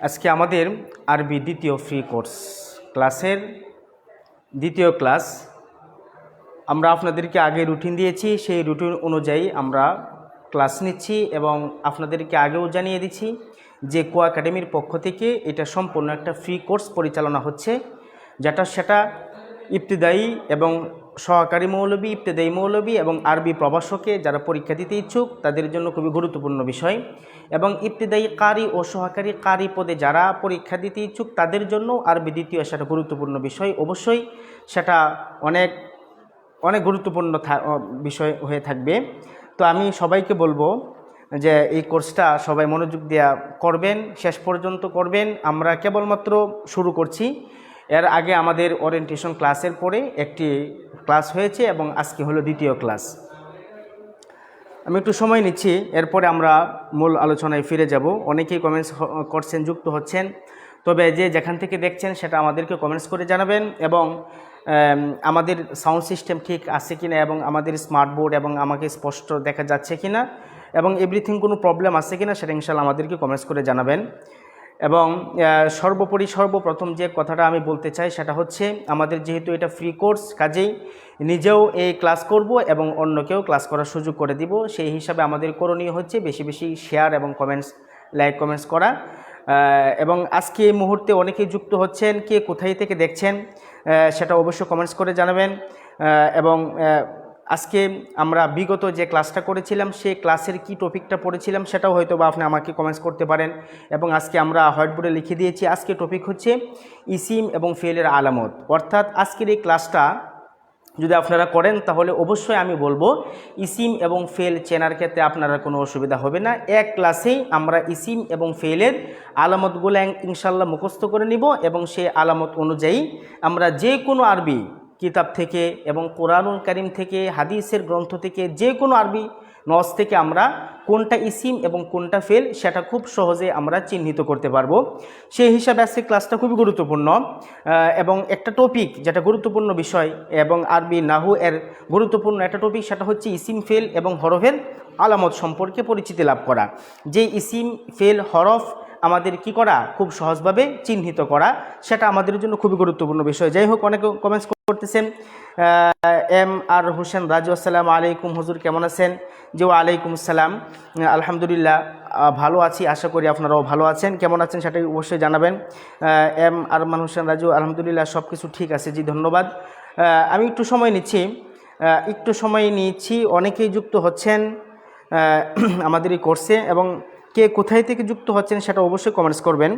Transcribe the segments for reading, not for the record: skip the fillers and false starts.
আজকে আমাদের আরবি দ্বিতীয় ফ্রি কোর্স ক্লাসের দ্বিতীয় ক্লাস। আমরা আপনাদেরকে আগে রুটিন দিয়েছি, সেই রুটিন অনুযায়ী আমরা ক্লাস নিচ্ছি এবং আপনাদেরকে আগেও জানিয়ে দিচ্ছি যে কো একাডেমির পক্ষ থেকে এটা সম্পূর্ণ একটা ফ্রি কোর্স পরিচালনা হচ্ছে, সেটা ইবতিদায়ী এবং সহকারী মৌলবী, ইবতিদায়ী মৌলবী এবং আরবি প্রভাষকে যারা পরীক্ষা দিতে ইচ্ছুক তাদের জন্য খুবই গুরুত্বপূর্ণ বিষয়, এবং ইবতিদায়ী কারি ও সহকারী কারি পদে যারা পরীক্ষা দিতে ইচ্ছুক তাদের জন্য আরবি দ্বিতীয় সেটা গুরুত্বপূর্ণ বিষয়। অবশ্যই সেটা অনেক অনেক গুরুত্বপূর্ণ বিষয় হয়ে থাকবে। তো আমি সবাইকে বলবো যে এই কোর্সটা সবাই মনোযোগ দেওয়া করবেন, শেষ পর্যন্ত করবেন। আমরা কেবলমাত্র শুরু করছি। এর আগে আমাদের ওরিয়েন্টেশন ক্লাসের পরে একটি ক্লাস হয়েছে এবং আজকে হলো দ্বিতীয় ক্লাস। আমি একটু সময় নিচ্ছি, এরপরে আমরা মূল আলোচনায় ফিরে যাব। অনেকেই কমেন্টস করছেন, যুক্ত হচ্ছেন, তবে যে যেখান থেকে দেখছেন সেটা আমাদেরকে কমেন্টস করে জানাবেন, এবং আমাদের সাউন্ড সিস্টেম ঠিক আছে কিনা এবং আমাদের স্মার্ট বোর্ড এবং আমাকে স্পষ্ট দেখা যাচ্ছে কিনা এবং এভরিথিং কোনো প্রবলেম আছে কিনা সেটা ইনশাআল্লাহ আমাদেরকে কমেন্টস করে জানাবেন। এবং সর্বপ্রথম যে কথাটা আমি বলতে চাই সেটা হচ্ছে, আমাদের যেহেতু এটা ফ্রি কোর্স, কাজেই নিজেও এই ক্লাস করব এবং অন্যকেও ক্লাস করার সুযোগ করে দিব। সেই হিসাবে আমাদের করণীয় হচ্ছে বেশি বেশি শেয়ার এবং লাইক কমেন্টস করা। এবং আজকে এই মুহূর্তে অনেকেই যুক্ত হচ্ছেন, কে কোথায় থেকে দেখছেন সেটা অবশ্যই কমেন্টস করে জানাবেন। এবং আজকে আমরা বিগত যে ক্লাসটা করেছিলাম সেই ক্লাসের কি টপিকটা পড়েছিলাম সেটাও হয়তো বা আপনি আমাকে কমেন্টস করতে পারেন। এবং আজকে আমরা হোয়াইট বোর্ডে লিখে দিয়েছি, আজকে টপিক হচ্ছে ইসিম এবং ফেলের আলামত। অর্থাৎ আজকের এই ক্লাসটা যদি আপনারা করেন তাহলে অবশ্যই আমি বলবো ইসিম এবং ফেল চেনার ক্ষেত্রে আপনারা কোনো অসুবিধা হবে না। এক ক্লাসেই আমরা ইসিম এবং ফেলের আলামতগুলো ইনশাল্লাহ মুখস্থ করে নিব, এবং সেই আলামত অনুযায়ী আমরা যে কোনো আরবি কিতাব থেকে এবং কোরআনুল কারীম থেকে, হাদিসের গ্রন্থ থেকে, যে কোনো আরবি নস থেকে আমরা কোনটা ইসিম এবং কোনটা ফেল সেটা খুব সহজে আমরা চিহ্নিত করতে পারবো। সেই হিসাবে আজকে ক্লাসটা খুবই গুরুত্বপূর্ণ, এবং একটা টপিক যেটা গুরুত্বপূর্ণ বিষয় এবং আরবি নাহু এর গুরুত্বপূর্ণ একটা টপিক, সেটা হচ্ছে ইসিম ফেল এবং হরফের আলামত সম্পর্কে পরিচিতি লাভ করা। যে ইসিম ফেল হরফ আমাদের কি করা, খুব সহজভাবে চিহ্নিত করা, সেটা আমাদের জন্য খুবই গুরুত্বপূর্ণ বিষয়। যাই হোক, অনেকে কমেন্টস করতেছেন। এম আর হোসেন রাজু, আসসালামু আলাইকুম হুজুর, কেমন আছেন? জি ওয়ালাইকুম আসসালাম, আলহামদুলিল্লাহ ভালো আছি, আশা করি আপনারাও ভালো আছেন। কেমন আছেন সেটাই অবশ্যই জানাবেন। এম আর হোসেন রাজু, আলহামদুলিল্লাহ সব কিছু ঠিক আছে, জি ধন্যবাদ। আমি একটু সময় নিচ্ছি, অনেকেই যুক্ত হচ্ছেন আমাদের এই কোর্সে, এবং কে কোথায় থেকে যুক্ত হচ্ছেন সেটা অবশ্যই কমেন্টস করবেন।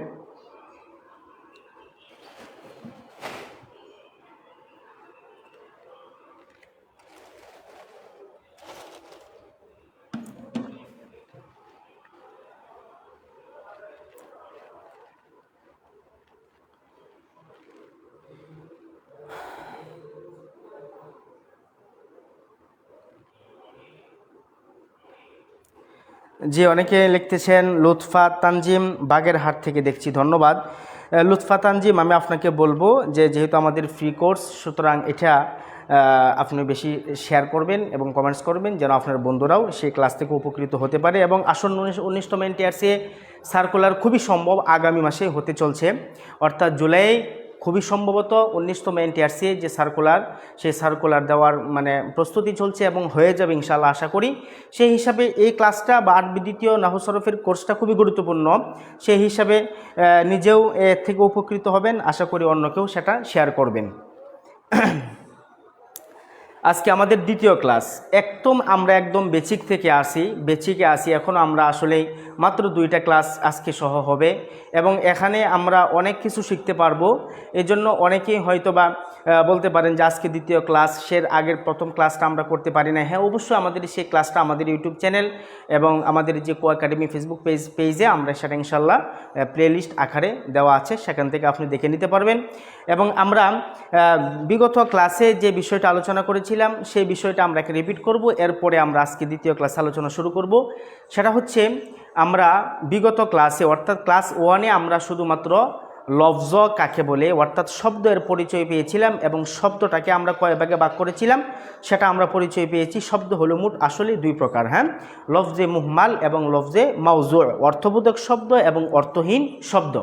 জি, অনেকে লিখতেছেন। লুৎফা তানজিম বাগেরহাট থেকে দেখছি, ধন্যবাদ লুৎফা তানজিম। আমি আপনাকে বলবো যে যেহেতু আমাদের ফ্রি কোর্স, সুতরাং এটা আপনি বেশি শেয়ার করবেন এবং কমেন্টস করবেন যেন আপনার বন্ধুরাও সেই ক্লাস থেকে উপকৃত হতে পারে। এবং আসন্ন 19তম এনটিআরসি সার্কুলার খুবই সম্ভব আগামী মাসে হতে চলছে, অর্থাৎ জুলাই খুবই সম্ভবত 19তম এনটিআরসি যে সার্কুলার, সেই সার্কুলার দেওয়ার প্রস্তুতি চলছে এবং হয়ে যাবে ইনশাআল্লাহ আশা করি। সেই হিসাবে এই ক্লাসটা বা আরবি দ্বিতীয় নাহু সরফের কোর্সটা খুবই গুরুত্বপূর্ণ। সেই হিসাবে নিজেও এর থেকে উপকৃত হবেন, আশা করি অন্যকেও সেটা শেয়ার করবেন। আজকে আমাদের দ্বিতীয় ক্লাস, আমরা একদম বেসিকে আসি। এখনও আমরা আসলে মাত্র 2টা ক্লাস আজকে সহ হবে, এবং এখানে আমরা অনেক কিছু শিখতে পারবো। এজন্য অনেকেই হয়তোবা বলতে পারেন যে আজকে দ্বিতীয় ক্লাস, সের আগের প্রথম ক্লাসটা আমরা করতে পারি না। হ্যাঁ, অবশ্যই আমাদের সেই ক্লাসটা আমাদের ইউটিউব চ্যানেল এবং আমাদের যে কো একাডেমি ফেসবুক পেজে আমরা সেটা ইনশাল্লাহ প্লেলিস্ট আকারে দেওয়া আছে, সেখান থেকে আপনি দেখে নিতে পারবেন। এবং আমরা বিগত ক্লাসে যে বিষয়টা আলোচনা করেছিলাম সেই বিষয়টা আমরা রিপিট করব, এরপরে আমরা আজকে দ্বিতীয় ক্লাস আলোচনা শুরু করব। সেটা হচ্ছে আমরা বিগত ক্লাসে অর্থাৎ ক্লাস 1-এ আমরা শুধুমাত্র লফজ কাকে বলে, অর্থাৎ শব্দের পরিচয় পেয়েছিলাম এবং শব্দটাকে আমরা কয় ভাগে ভাগ করেছিলাম সেটা আমরা পরিচয় পেয়েছি। শব্দ হলো মোট আসলে দুই প্রকার, হ্যাঁ, লফজে মুহমাল এবং লফজে মাউজু, অর্থবোধক শব্দ এবং অর্থহীন শব্দ।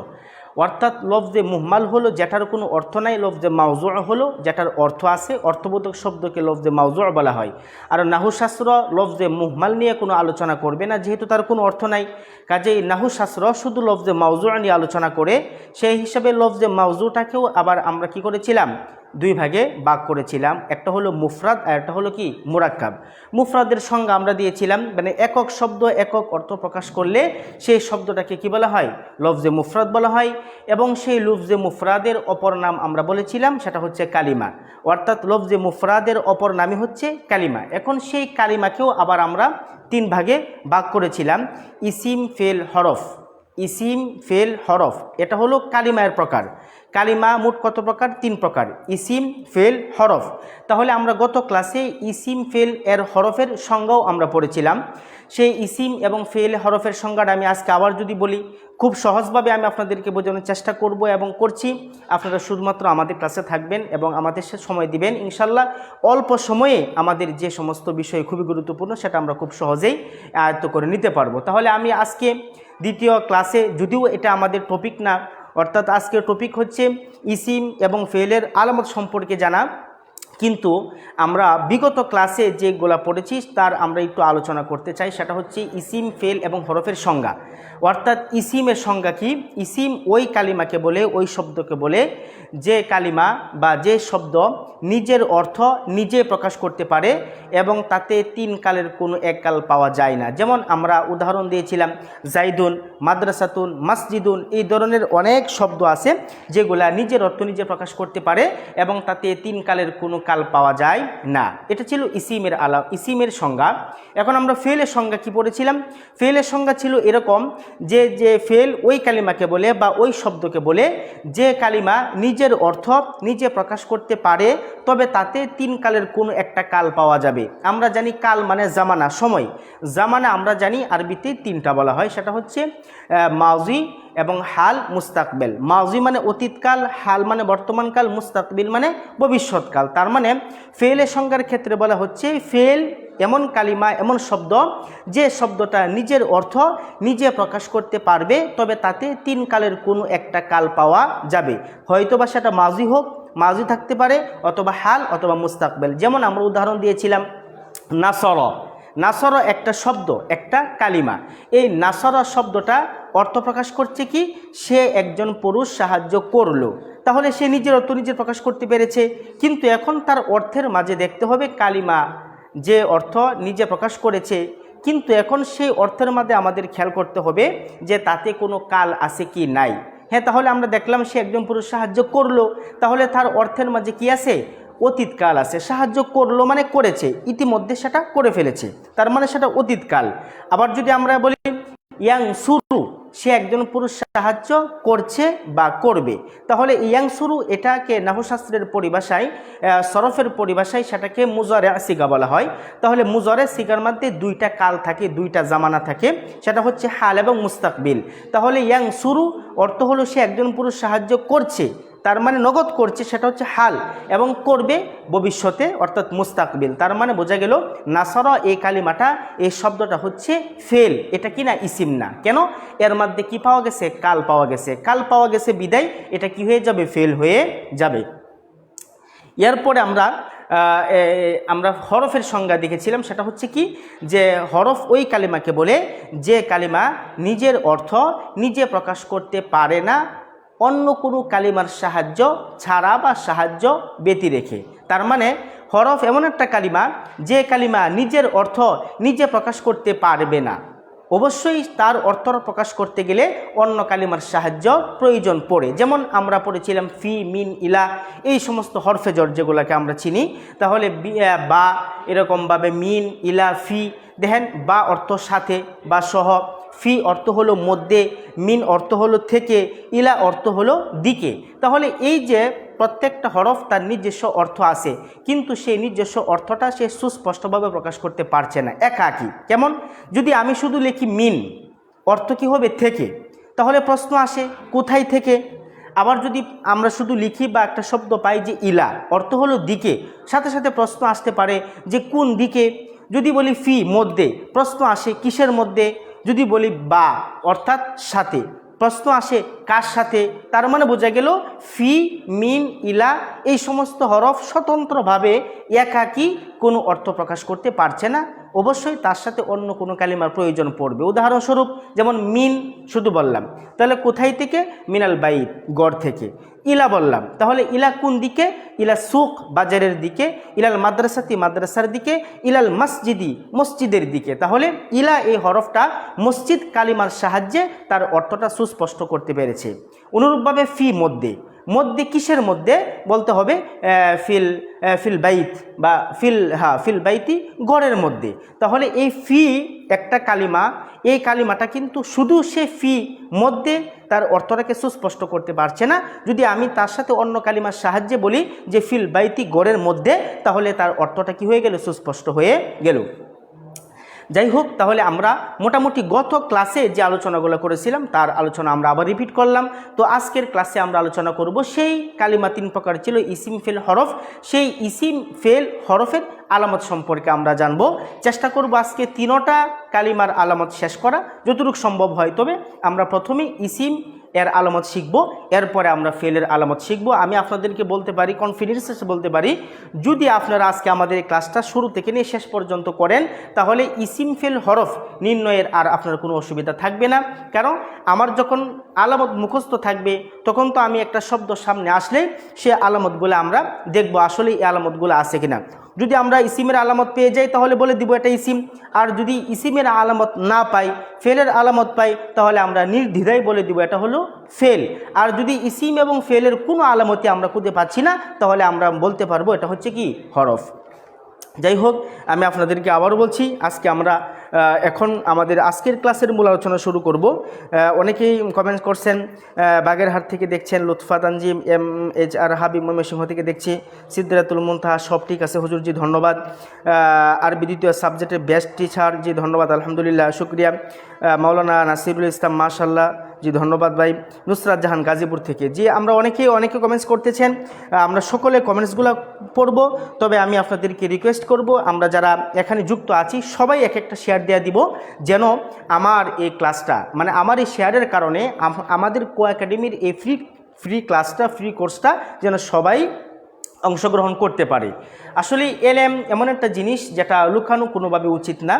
অর্থাৎ লফজে মুহমাল হলো যেটার কোনো অর্থ নাই, লফজে মাউজু হলো যেটার অর্থ আছে, অর্থবোধক শব্দকে লফজে মাউজু বলা হয়। আর নাহুশাস্ত্র লফজে মুহমাল নিয়ে কোনো আলোচনা করবে না, যেহেতু তার কোনো অর্থ নাই। কাজেই নাহুশাস্ত্র শুধু লফজে মাউজু নিয়ে আলোচনা করে, সেই হিসাবে লফজে মাউজুটাকেও আবার আমরা কি করেছিলাম, দুই ভাগে ভাগ করেছিলাম। একটা হলো মুফরাদ আর একটা হলো কি মুরাক্কাব। মুফরাদের সংজ্ঞা আমরা দিয়েছিলাম, মানে একক শব্দ একক অর্থ প্রকাশ করলে সেই শব্দটাকে কি বলা হয়, লফজে মুফরাদ বলা হয়। এবং সেই লফজে মুফরাদের অপর নাম আমরা বলেছিলাম সেটা হচ্ছে কালিমা, অর্থাৎ লফজে মুফরাদের অপর নামই হচ্ছে কালিমা। এখন সেই কালিমাকেও আবার আমরা তিন ভাগে ভাগ করেছিলাম, ইসিম, ফেল, হরফ। ইসিম, ফেল, হরফ এটা হলো কালিমার প্রকার। কালিমা মোট কত প্রকার? তিন প্রকার, ইসিম, ফেল, হরফ। তাহলে আমরা গত ক্লাসে ইসিম, ফেল এর হরফের সংজ্ঞাও আমরা পড়েছিলাম। সেই ইসিম এবং ফেল হরফের সংজ্ঞাটা আমি আজকে আবার যদি বলি, খুব সহজভাবে আমি আপনাদেরকে বোঝানোর চেষ্টা করব এবং করছি। আপনারা শুধুমাত্র আমাদের ক্লাসে থাকবেন এবং আমাদের সাথে সময় দিবেন, ইনশাল্লাহ অল্প সময়ে আমাদের যে সমস্ত বিষয় খুবই গুরুত্বপূর্ণ সেটা আমরা খুব সহজেই আয়ত্ত করে নিতে পারবো। তাহলে আমি আজকে দ্বিতীয় ক্লাসে, যদিও এটা আমাদের টপিক না, অর্থাৎ আজকের টপিক হচ্ছে ইসিম এবং ফেলের আলামত সম্পর্কে জানা, কিন্তু আমরা বিগত ক্লাসে যেগুলো পড়েছি তার আমরা একটু আলোচনা করতে চাই। সেটা হচ্ছে ইসিম, ফেল এবং হরফের সংজ্ঞা। অর্থাৎ ইসিমের সংজ্ঞা কি? ইসিম ওই কালিমাকে বলে, ওই শব্দকে বলে যে কালিমা বা যে শব্দ নিজের অর্থ নিজে প্রকাশ করতে পারে এবং তাতে তিন কালের কোনো এক কাল পাওয়া যায় না। যেমন আমরা উদাহরণ দিয়েছিলাম জাইদুন, মাদ্রাসাতুন, মসজিদুন, এই ধরনের অনেক শব্দ আছে যেগুলা নিজের অর্থ নিজে প্রকাশ করতে পারে এবং তাতে তিন কালের কোনো কাল পাওয়া যায় না। এটা ছিল ইসিমের সংজ্ঞা। এখন আমরা ফেলের সংজ্ঞা কি পড়েছিলাম? ফেলের সংজ্ঞা ছিল এরকম যে ফেল ওই কালিমাকে বলে বা ওই শব্দকে বলে যে কালিমা নিজের অর্থ নিজে প্রকাশ করতে পারে, তবে তাতে তিন কালের কোনো একটা কাল পাওয়া যাবে। আমরা জানি কাল মানে জামানা, সময়। জামানা আমরা জানি আরবিতে তিনটা বলা হয়, সেটা হচ্ছে মাজি এবং হাল, মুস্তাকবেল। মাজি মানে অতীতকাল, হাল মানে বর্তমানকাল, মুস্তাকবিল মানে ভবিষ্যৎকাল। তার মানে ফেলের সংজ্ঞার ক্ষেত্রে বলা হচ্ছে ফেল এমন কালিমা, এমন শব্দ যে শব্দটা নিজের অর্থ নিজে প্রকাশ করতে পারবে, তবে তাতে তিন কালের কোনো একটা কাল পাওয়া যাবে। হয়তোবা সেটা মাজি হোক, মাজি থাকতে পারে, অথবা হাল অথবা মুস্তাকবেল। যেমন আমরা উদাহরণ দিয়েছিলাম নাসর। নাসর একটা শব্দ, একটা কালিমা। এই নাসর শব্দটা অর্থ প্রকাশ করছে কি? সে একজন পুরুষ সাহায্য করলো। তাহলে সে নিজের অর্থ নিজে প্রকাশ করতে পেরেছে, কিন্তু এখন তার অর্থের মাঝে দেখতে হবে কালিমা যে অর্থ নিজে প্রকাশ করেছে, কিন্তু এখন সেই অর্থের মাঝে আমাদের খেয়াল করতে হবে যে তাতে কোনো কাল আছে কি নাই। হ্যাঁ, তাহলে আমরা দেখলাম সে একজন পুরুষ সাহায্য করলো, তাহলে তার অর্থের মাঝে কি আছে? অতীতকাল আছে। সাহায্য করলো মানে করেছে, ইতিমধ্যে সেটা করে ফেলেছে, তার মানে সেটা অতীতকাল। আবার যদি আমরা বলি ইয়াং সুরু, সে একজন পুরুষ সাহায্য করছে বা করবে, তাহলে ইয়াং সুরু এটাকে নাহুশাস্ত্রের পরিভাষায়, সরফের পরিভাষায় সেটাকে মুজারে সিগা বলা হয়। তাহলে মুজারে সিগার মধ্যে দুইটা কাল থাকে, দুইটা জামানা থাকে, সেটা হচ্ছে হাল এবং মুস্তাকবিল। তাহলে ইয়াং সুরু অর্থ হলো সে একজন পুরুষ সাহায্য করছে, তার মানে নগদ করছে, সেটা হচ্ছে হাল, এবং করবে ভবিষ্যতে অর্থাৎ মুস্তাকবিল। তার মানে বোঝা গেল নাসরা এই কালিমাটা, এই শব্দটা হচ্ছে ফেল, এটা কি না ইসিম না। কেন? এর মধ্যে কি পাওয়া গেছে? কাল পাওয়া গেছে। কাল পাওয়া গেছে বিদায় এটা কি হয়ে যাবে? ফেল হয়ে যাবে। এরপরে আমরা হরফের সংজ্ঞা দেখেছিলাম, সেটা হচ্ছে কি? যে হরফ ওই কালিমাকে বলে যে কালিমা নিজের অর্থ নিজে প্রকাশ করতে পারে না অন্য কোনো কালিমার সাহায্য ছাড়া বা সাহায্য ব্যতি রেখে। তার মানে হরফ এমন একটা কালিমা যে কালিমা নিজের অর্থ নিজে প্রকাশ করতে পারবে না, অবশ্যই তার অর্থ প্রকাশ করতে গেলে অন্য কালিমার সাহায্য প্রয়োজন পড়ে। যেমন আমরা পড়েছিলাম ফি, মিন, ইলা, এই সমস্ত হরফে জর যেগুলোকে আমরা চিনি। তাহলে বা এরকমভাবে মিন, ইলা, ফি, দেখেন বা অর্থ সাথে বা সহ, ফি অর্থ হলো মধ্যে, মিন অর্থ হলো থেকে, ইলা অর্থ হলো দিকে। তাহলে এই যে প্রত্যেকটা হরফ তার নিজস্ব অর্থ আছে, কিন্তু সেই নিজস্ব অর্থটা সে সুস্পষ্টভাবে প্রকাশ করতে পারছে না, একাকী। কেমন? যদি আমি শুধু লিখি মিন, অর্থ কি হবে? থেকে। তাহলে প্রশ্ন আসে কোথায় থেকে? আবার যদি আমরা শুধু লিখি বা একটা শব্দ পাই যে ইলা, অর্থ হলো দিকে, সাথে সাথে প্রশ্ন আসতে পারে যে কোন দিকে। যদি বলি ফি, মধ্যে, প্রশ্ন আসে কিসের মধ্যে। যদি বলি বা, অর্থাৎ সাথে, প্রশ্ন আসে কার সাথে। তার মানে বোঝা গেল ফি, মিন, ইলা এই সমস্ত হরফ স্বতন্ত্রভাবে একাকী কোনো অর্থ প্রকাশ করতে পারছে না, অবশ্যই তার সাথে অন্য কোনো কালিমার প্রয়োজন পড়বে। উদাহরণস্বরূপ যেমন মিন শুধু বললাম, তাহলে কোথায় থেকে? মিনাল বাইত, গড় থেকে। ইলা বললাম, তাহলে ইলা কোন দিকে? ইলা সুক, বাজারের দিকে। ইলাল মাদ্রাসাতি, মাদ্রাসার দিকে। ইলাল মসজিদি, মসজিদের দিকে। তাহলে ইলা এই হরফটা মসজিদ কালিমার সাহায্যে তার অর্থটা সুস্পষ্ট করতে পেরেছে। অনুরূপভাবে ফি, মধ্যে, মধ্যে কিসের মধ্যে বলতে হবে? ফিল বাইত বা ফিল বাইতি, গড়ের মধ্যে। তাহলে এই ফি একটা কালিমা, এই কালিমাটা কিন্তু শুধু সে ফি, মধ্যে, তার অর্থটাকে সুস্পষ্ট করতে পারছে না। যদি আমি তার সাথে অন্য কালিমার সাহায্যে বলি যে ফিল বাইতি, গড়ের মধ্যে, তাহলে তার অর্থটা কি হয়ে গেল? সুস্পষ্ট হয়ে গেল। যাই হোক, তাহলে আমরা মোটামুটি গত ক্লাসে যে আলোচনাগুলো করেছিলাম তার আলোচনা আমরা আবার রিপিট করলাম। তো আজকের ক্লাসে আমরা আলোচনা করব সেই কালিমা 3 প্রকার ছিল ইসিম, ফেল, হরফ। সেই ইসিম, ফেল, হরফের আলামত সম্পর্কে আমরা জানব। চেষ্টা করব আজকে 3টা কালিমার আলামত শেষ করা, যতটুকু সম্ভব হয়। তবে আমরা প্রথমে ইসিম এর আলামত শিখব, এরপরে আমরা ফেলের আলামত শিখব। আমি আপনাদেরকে বলতে পারি, কনফিডেন্সে বলতে পারি, যদি আপনারা আজকে আমাদের এই ক্লাসটা শুরু থেকে নিয়ে শেষ পর্যন্ত করেন, তাহলে ইসিম, ফেল, হরফ নির্ণয়ের আর আপনার কোনো অসুবিধা থাকবে না। কারণ আমার যখন আলামত মুখস্থ থাকবে, তখন তো আমি একটা শব্দ সামনে আসলে সে আলামতগুলো আমরা দেখব আসলে এই আলামতগুলো আছে কিনা। যদি আমরা ইসিমের আলামত পেয়ে যাই তাহলে বলে দিব এটা ইসিম, আর যদি ইসিমের আলামত না পাই, ফেলের আলামত পাই, তাহলে আমরা নির্দ্বিধায় বলে দিব এটা হলো ফেল। আর যদি ইসিম এবং ফেলের কোনো আলামতি আমরা খুঁজে পাচ্ছি না, তাহলে আমরা বলতে পারবো এটা হচ্ছে কি? হরফ। যাই হোক, আমি আপনাদেরকে আবারও বলছি, আজকে আমরা এখন আমাদের আজকের ক্লাসের মূল আলোচনা শুরু করব। অনেকেই কমেন্ট করছেন, বাগেরহাট থেকে দেখছেন, লুৎফা তানজিম, MHR হাবিব ময়মনসিংহ থেকে দেখছি, সিদ্ধাতুল মুনতাহা, সব ঠিক আছে হুজুরজি, ধন্যবাদ। আরবি দ্বিতীয় সাবজেক্টের বেস্ট টিচার জি, ধন্যবাদ, আলহামদুলিল্লাহ, শুক্রিয়া। মাওলানা নাসিরুল ইসলাম, মাশাল্লাহ জি, ধন্যবাদ ভাই। নুসরাত জাহান, গাজীপুর থেকে জি। আমরা অনেকে কমেন্টস করতেছেন, আমরা সকলে কমেন্টসগুলো পড়ব। তবে আমি আপনাদেরকে রিকোয়েস্ট করব, আমরা যারা এখানে যুক্ত আছি সবাই এক একটা শেয়ার দেওয়া দিব, যেন আমার এই ক্লাসটা, মানে আমার এই শেয়ারের কারণে আমাদের কো একাডেমির এই ফ্রি ক্লাসটা, ফ্রি কোর্সটা যেন সবাই অংশগ্রহণ করতে পারে। আসলে এলএম এমন একটা জিনিস যেটা লুকানো কোনোভাবে উচিত না।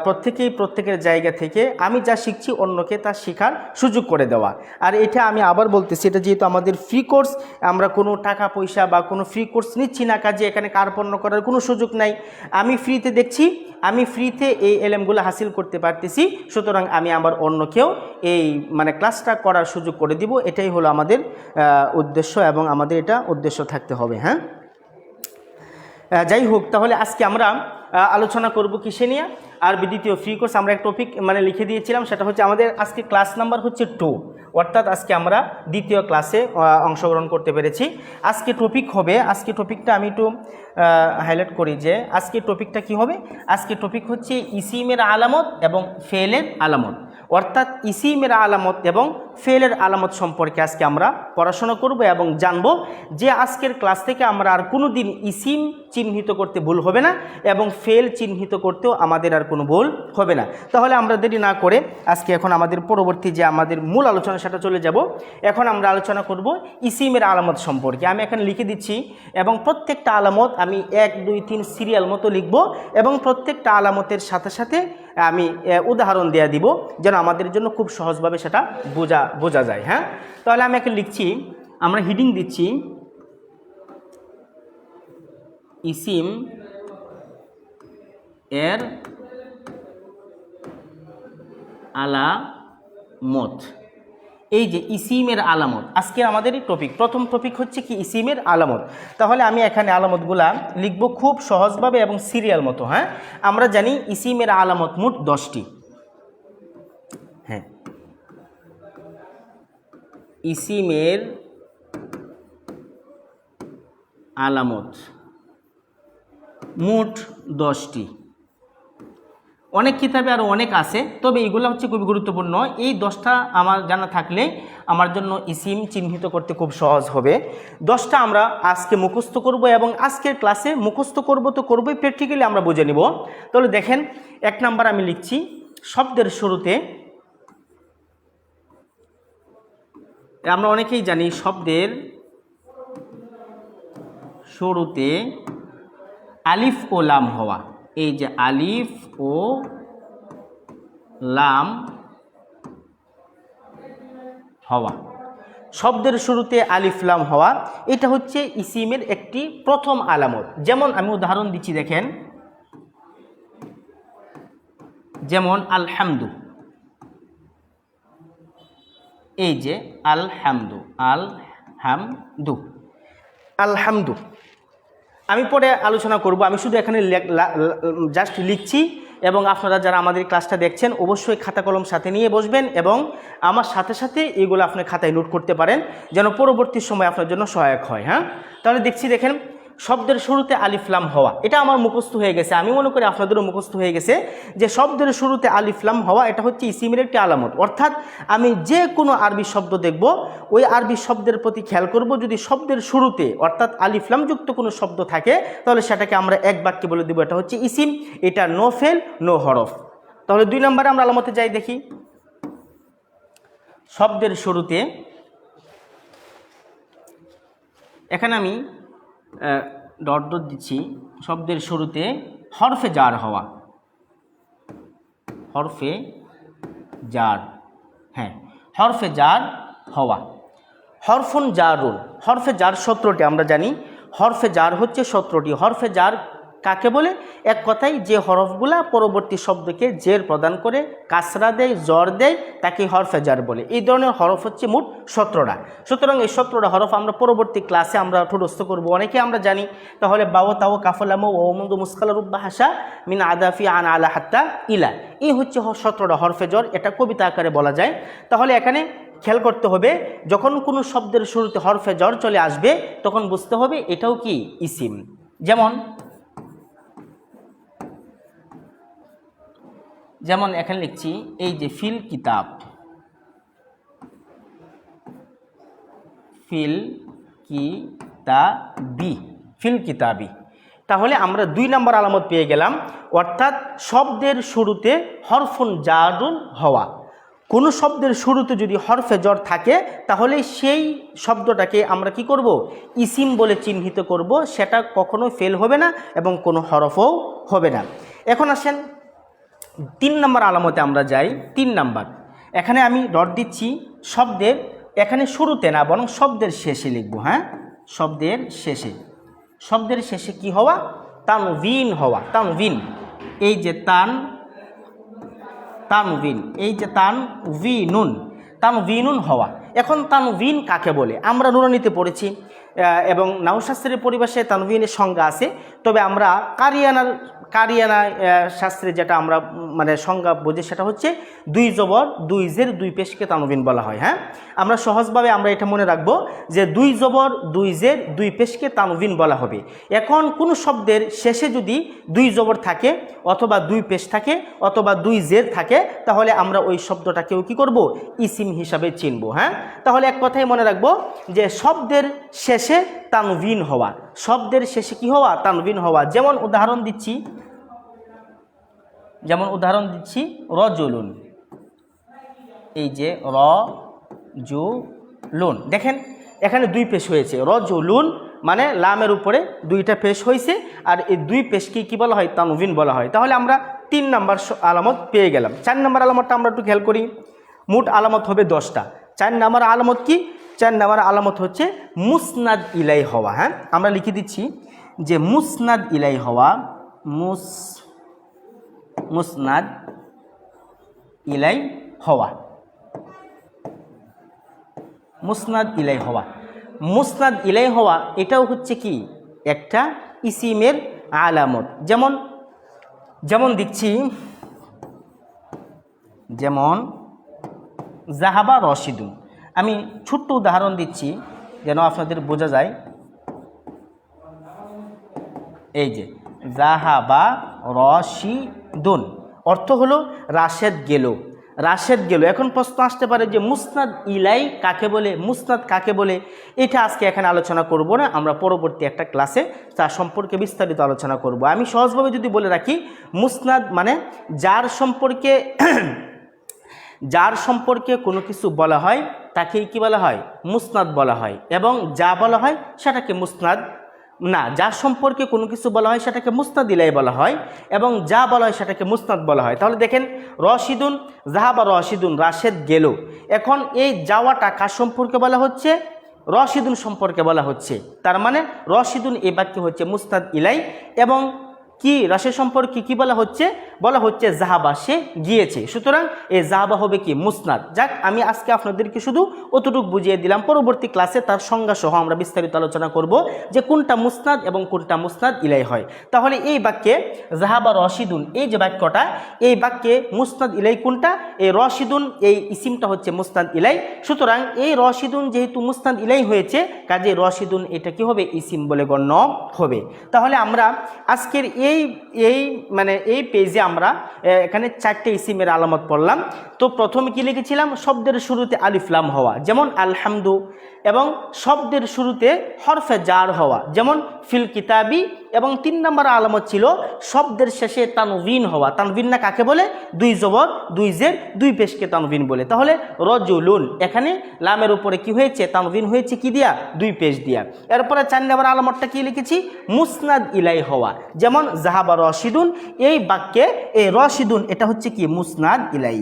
প্রত্যেকের জায়গা থেকে আমি যা শিখছি অন্যকে তা শেখার সুযোগ করে দেওয়া। আর এটা আমি আবার বলতেছি, এটা যেহেতু আমাদের ফ্রি কোর্স, আমরা কোনো টাকা পয়সা বা কোনো ফ্রি কোর্স নিচ্ছি না, কাজে এখানে কার্পণ্য করার কোনো সুযোগ নাই। আমি ফ্রিতে দেখছি, আমি ফ্রিতে এই এলএমগুলো হাসিল করতে পারতেছি, সুতরাং আমি আমার অন্যকেও এই ক্লাসটা করার সুযোগ করে দিব। এটাই হলো আমাদের উদ্দেশ্য, এবং আমাদের এটা উদ্দেশ্য থাকতে হবে। হ্যাঁ, যাই হোক, তাহলে আজকে আমরা আলোচনা করব কিসে নিয়ে? আরবি দ্বিতীয় ফ্রি কোর্স। আমরা এক টপিক লিখে দিয়েছিলাম, সেটা হচ্ছে আমাদের আজকে ক্লাস নাম্বার হচ্ছে 2, অর্থাৎ আজকে আমরা দ্বিতীয় ক্লাসে অংশগ্রহণ করতে পেরেছি। আজকে টপিক হবে, আজকে টপিকটা আমি একটু হাইলাইট করি যে আজকে টপিকটা কি হবে। আজকে টপিক হচ্ছে ইসিমের আলামত এবং ফেলের আলামত, অর্থাৎ ইসিমের আলামত এবং ফেলের আলামত সম্পর্কে আজকে আমরা পড়াশোনা করব এবং জানব যে আজকের ক্লাস থেকে আমরা আর কোনো দিন ইসিম চিহ্নিত করতে ভুল হবে না এবং ফেল চিহ্নিত করতেও আমাদের আর কোনো ভুল হবে না। তাহলে আমরা দেরি না করে আজকে এখন আমাদের পরবর্তী যে আমাদের মূল আলোচনা সেটা চলে যাব। এখন আমরা আলোচনা করব ইসিমের আলামত সম্পর্কে। আমি এখানে লিখে দিচ্ছি এবং প্রত্যেকটা আলামত আমি 1, 2, 3 সিরিয়াল মতো লিখব এবং প্রত্যেকটা আলামতের সাথে সাথে আমি উদাহরণ দেয়া দিব, যেন আমাদের জন্য খুব সহজভাবে সেটা বোঝা যায়। হ্যাঁ, তাহলে আমি এখানে লিখছি, আমরা হিডিং দিচ্ছি ইসিম এর আলামত। এই যে ইসিমের আলামত আজকে আমাদের টপিক, প্রথম টপিক হচ্ছে কি? ইসিমের আলামত। তাহলে আমি এখানে আলামতগুলা লিখব খুব সহজভাবে এবং সিরিয়াল মতো। হ্যাঁ, আমরা জানি ইসিমের আলামত মোট 10টি। হ্যাঁ, ইসিমের আলামত মোট 10টি, অনেক কিতাবে আরও অনেক আছে, তবে এগুলো হচ্ছে খুবই গুরুত্বপূর্ণ। এই 10টা আমার জানা থাকলে আমার জন্য ইসিম চিহ্নিত করতে খুব সহজ হবে। 10টা আমরা আজকে মুখস্থ করব এবং আজকের ক্লাসে মুখস্থ করব তো করবই, প্র্যাকটিক্যালি আমরা বুঝে নিব। তাহলে দেখেন 1 নাম্বার আমি লিখছি, শব্দের শুরুতে, আমরা অনেকেই জানি শব্দের শুরুতে আলিফ ও লাম হওয়া। এই যে আলিফ ও লাম হওয়া, শব্দের শুরুতে আলিফ লাম হওয়া, এটা হচ্ছে ইসিমের একটি প্রথম আলামত। যেমন আমি উদাহরণ দিচ্ছি, দেখেন, যেমন আলহামদু, এই যে আলহামদু, আলহামদু, আলহামদু। আমি পরে আলোচনা করব, আমি শুধু এখানে জাস্ট লিখছি এবং আপনারা যারা আমাদের ক্লাসটা দেখছেন অবশ্যই খাতা কলম সাথে নিয়ে বসবেন এবং আমার সাথে সাথে এগুলো আপনার খাতায় নোট করতে পারেন, যেন পরবর্তী সময় আপনার জন্য সহায়ক হয়। হ্যাঁ, তাহলে দেখছি, দেখেন, শব্দের শুরুতে আলিফ লাম হওয়া, এটা আমার মুখস্থ হয়ে গেছে, আমি মনে করি আপনাদেরও মুখস্থ হয়ে গেছে যে শব্দের শুরুতে আলিফ লাম হওয়া এটা হচ্ছে ইসিমের একটি আলামত। অর্থাৎ আমি যে কোনো আরবি শব্দ দেখব, ওই আরবি শব্দের প্রতি খেয়াল করব, যদি শব্দের শুরুতে অর্থাৎ আলিফ লাম যুক্ত কোনো শব্দ থাকে তাহলে সেটাকে আমরা এক বাক্যে বলে দেব এটা হচ্ছে ইসিম, এটা নো ফেল নো হরফ। তাহলে 2 নম্বরে আমরা আলামতে যাই, দেখি শব্দের শুরুতে, এখানে আমি ডট ডট দিচ্ছি, শব্দের শুরুতে হরফে জার হওয়া, হরফে জার, হ্যাঁ, হরফে জার হওয়া। হরফুন জারুন, হরফে জার 17টি, আমরা জানি হরফে জার হচ্ছে 17টি। হরফে জার কাকে বলে? এক কথায় যে হরফগুলা পরবর্তী শব্দকে জের প্রদান করে, কাসরা দেয়, জ্বর দেয়, তাকে হরফে জার বলে। এই ধরনের হরফ হচ্ছে মোট 17টা। সুতরাং এই 17টা হরফ আমরা পরবর্তী ক্লাসে আমরা ঠোঁটস্থ করব, অনেকে আমরা জানি। তাহলে বাও তাও কাফলামো ও মুন্দু মুসকালা রুব্বা হাসা মিন আদাফি আন আলা হাত্তা ইলা, এই হচ্ছে 17টা হরফে জ্বর, এটা কবিতা আকারে বলা যায়। তাহলে এখানে খেয়াল করতে হবে, যখন কোনো শব্দের শুরুতে হরফে জ্বর চলে আসবে তখন বুঝতে হবে এটাও কি ইসিম। যেমন এখানে লিখছি, এই যে ফিল কিতাব, ফিল কিতাবি, ফিল কিতাবি। তাহলে আমরা 2 নম্বর আলামত পেয়ে গেলাম, অর্থাৎ শব্দের শুরুতে হরফুন জারুন হওয়া। কোনো শব্দের শুরুতে যদি হরফে জ্বর থাকে তাহলে সেই শব্দটাকে আমরা কি করব? ইসিম বলে চিহ্নিত করব, সেটা কখনো ফেল হবে না এবং কোনো হরফও হবে না। এখন আসেন 3 নম্বর আলামতে আমরা যাই। 3 নম্বর, এখানে আমি ডট দিচ্ছি, শব্দের এখানে শুরুতে না বরং শব্দের শেষে লিখব। হ্যাঁ, শব্দের শেষে, শব্দের শেষে কি হওয়া? তানভিন হওয়া, তানভিন, এই যে তানভিন, এই যে তানভিনুন, তানভিনুন হওয়া। এখন তানভিন কাকে বলে? আমরা নুরানিতে পড়েছি এবং নাহশাস্ত্রের পরিভাষায় তানভিনের সংজ্ঞা আছে, তবে আমরা কারিয়ানা শাস্ত্রে যেটা আমরা মানে সংজ্ঞা বুঝি সেটা হচ্ছে 2 জবর 2 জের 2 পেশকে তানভিন বলা হয়। হ্যাঁ, আমরা সহজভাবে আমরা এটা মনে রাখবো যে 2 জবর 2 জের 2 পেশকে তানভিন বলা হবে। এখন কোনো শব্দের শেষে যদি 2 জবর থাকে অথবা 2 পেশ থাকে অথবা 2 জের থাকে তাহলে আমরা ওই শব্দটাকেও কি করব? ইসিম হিসাবে চিনব। হ্যাঁ, তাহলে এক কথাই মনে রাখবো যে শব্দের শেষে তানভিন হওয়া, শব্দের শেষে কি হওয়া? তানভিন হওয়া। যেমন উদাহরণ দিচ্ছি, রজুলুন, এই যে রজুলুন, দেখেন এখানে 2 পেশ হয়েছে। রজুলুন মানে লামের উপরে 2টা পেশ হয়েছে, আর এই 2 পেশকে কি বলা হয়? তানভিন বলা হয়। তাহলে আমরা 3 নম্বর আলামত পেয়ে গেলাম। 4 নম্বর আলামতটা আমরা একটু খেয়াল করি। মোট আলামত হবে 10টা। 4 নম্বর আলামত কি? 4 নম্বর আলামত হচ্ছে মুসনাদ ইলাই হওয়া। হ্যাঁ, আমরা লিখে দিচ্ছি যে মুসনাদ ইলাই হওয়া, মুসনাদ ইলাই হওয়া, মুসনাদ ইলাই হওয়া। মুসনাদ ইলাই হওয়া এটাও হচ্ছে কি? একটা ইসিমের আলামত। যেমন দিচ্ছি, যেমন জাহাবা রশিদুন, আমি ছোট্ট উদাহরণ দিচ্ছি যেন আপনাদের বোঝা যায়। এই যে জাহাবা রশিদুন, অর্থ হলো রাশেদ গেল, রাশেদ গেল। এখন প্রশ্ন আসতে পারে যে মুসনাদ ইলাই কাকে বলে, মুসনাদ কাকে বলে? এটা আজকে এখানে আলোচনা করব না, আমরা পরবর্তী একটা ক্লাসে তার সম্পর্কে বিস্তারিত আলোচনা করব। আমি সহজভাবে যদি বলে রাখি, মুসনাদ মানে যার সম্পর্কে কোনো কিছু বলা হয় তাকেই কি বলা হয়? মুসনাদ বলা হয়। এবং যা বলা হয় সেটাকে মুসনাদ না, যার সম্পর্কে কোনো কিছু বলা হয় সেটাকে মুসনাদ ইলাই বলা হয়, এবং যা বলা হয় সেটাকে মুসনাদ বলা হয়। তাহলে দেখেন, রশিদুন জাহাবা রশিদুন, রাশেদ গেল। এখন এই যাওয়াটা কার সম্পর্কে বলা হচ্ছে? রশিদুন সম্পর্কে বলা হচ্ছে। তার মানে রশিদুন এই বাক্য হচ্ছে মুসনাদ ইলাই। এবং কি রাশেদ সম্পর্কে কি বলা হচ্ছে? বলা হচ্ছে জাহাবা, সে গিয়েছে। সুতরাং এই জাহাবা হবে কি? মুসনাদ। যাক, আমি আজকে আপনাদেরকে শুধু অতটুকু বুঝিয়ে দিলাম। পরবর্তী ক্লাসে তার সংজ্ঞা সহ আমরা বিস্তারিত আলোচনা করব যে কোনটা মুসনাদ এবং কোনটা মুসনাদ ইলাই হয়। তাহলে এই বাক্যে জাহাবা রশিদুন, এই যে বাক্যটা, এই বাক্যে মুসনাদ ইলাই কোনটা? এই রশিদুন, এই ইসিমটা হচ্ছে মুসনাদ ইলাই। সুতরাং এই রশিদুন যেহেতু মুসনাদ ইলাই হয়েছে, কাজে রশিদুন এটা কি হবে? ইসিম বলে গণ্য হবে। তাহলে আমরা আজকের এই পেজে আমরা এখানে 4টে ইসিমের আলামত পড়লাম। তো প্রথমে কি লিখেছিলাম? শব্দের শুরুতে আলিফ লাম হওয়া, যেমন আলহামদু, এবং শব্দের শুরুতে হরফে জার হওয়া, যেমন ফিল কিতাবি। এবং 3 নম্বর আলামত ছিল শব্দের শেষে তানভিন হওয়া। তানভিন না কাকে বলে? 2 জবর 2 জের 2 পেশকে তানভিন বলে। তাহলে রজুলুন, এখানে লামের উপরে কি হয়েছে? তানভিন হয়েছে কি দিয়া? 2 পেশ দিয়া। এরপরে 4 নম্বর আলামতটা কি লিখেছি? মুসনাদ ইলাই হওয়া, যেমন জাহাবা রশিদুন, এই বাক্যে এই রশিদুন এটা হচ্ছে কি? মুসনাদ ইলাই।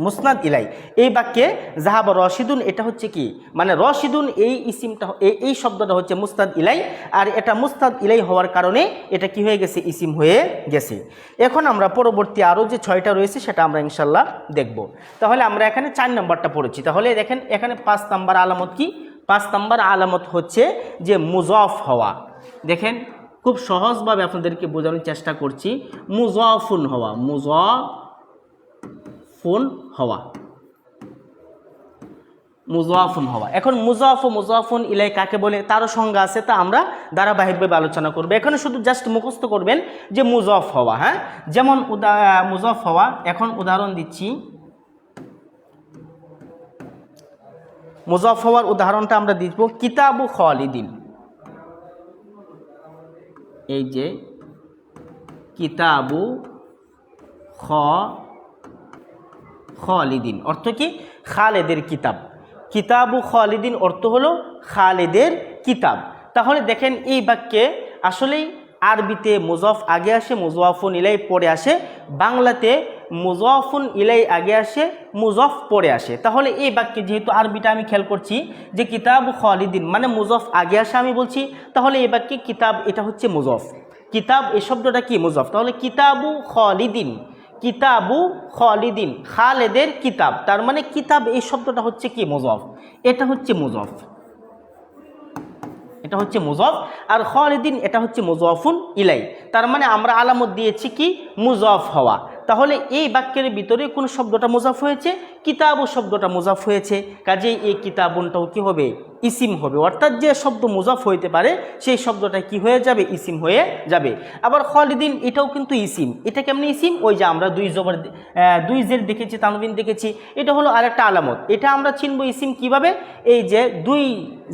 মুসনাদ ইলাই এই বাক্যে জাহাবা রশিদুন এটা হচ্ছে কি? মানে রশিদুন এই ইসিমটা, এই শব্দটা হচ্ছে মুসনাদ ইলাই, আর এটা মুসনাদ ইলাই হওয়ার কারণে এটা কি হয়ে গেছে? ইসিম হয়ে গেছে। এখন আমরা পরবর্তী আরও যে 6টা রয়েছে সেটা আমরা ইনশাল্লাহ দেখব। তাহলে আমরা এখানে 4 নম্বরটা পড়েছি। তাহলে দেখেন এখানে 5 নম্বর আলামত কি? 5 নম্বর আলামত হচ্ছে যে মুজফ হওয়া। দেখেন, খুব সহজভাবে আপনাদেরকে বোঝানোর চেষ্টা করছি। মুজফুন হওয়া, মুজফুন হওয়া, মুজফুন হওয়া। এখন মুজফ ও মুজফুন ইলাই কাকে বলে তারও সংজ্ঞা আছে, তা আমরা ধারাবাহিকভাবে আলোচনা করব। এখানে শুধু জাস্ট মুখস্থ করবেন যে মুজফ হওয়া। হ্যাঁ, যেমন মুজফ হওয়া, এখন উদাহরণ দিচ্ছি। মুজফ হওয়ার উদাহরণটা আমরা দিব কিতাবু খালিদিন। এই যে কিতাবু খালিদিন অর্থ কি? খালেদের কিতাব। কিতাবু খালিদিন অর্থ হলো খালেদের কিতাব। তাহলে দেখেন এই বাক্যে আসলেই আরবিতে মুজফ আগে আসে, মুজফুন ইলাই পরে আসে। বাংলাতে মুজফুন ইলাই আগে আসে, মুজফ পরে আসে। তাহলে এই বাক্যে যেহেতু আরবিটা আমি খেয়াল করছি যে কিতাবু খালিদিন মানে মুজফ আগে আসে আমি বলছি, তাহলে এই বাক্যে কিতাব এটা হচ্ছে মুজফ। কিতাব এই শব্দটা কি? মুজফ। তাহলে কিতাবু খালিদিন, কিতাবু খালিদিন খালেদের কিতাব, তার মানে কিতাব এই শব্দটা হচ্ছে কি? মুজফ। এটা হচ্ছে মুজফ, এটা হচ্ছে মুজফ। আর খালিদিন এটা হচ্ছে মুজফুন ইলাই। তার মানে আমরা আলামত দিয়েছি কি? মুজফ হওয়া। তাহলে এই বাক্যের ভিতরে কোন শব্দটা মুজফ হয়েছে? কিতাবু শব্দটা মুজফ হয়েছে, কাজেই এই কিতাবুনটাও কি হবে? ইসিম হবে। অর্থাৎ যে শব্দ মুজফ হইতে পারে সেই শব্দটা কি হয়ে যাবে? ইসিম হয়ে যাবে। আবার খালিদিন এটাও কিন্তু ইসিম। এটা কেমনি ইসিম? ওই যে আমরা 2 জবর 2 জের দেখেছি, তানবিন দেখেছি, এটা হলো আরেকটা আলামত। এটা আমরা চিনব ইসিম কিভাবে? এই যে 2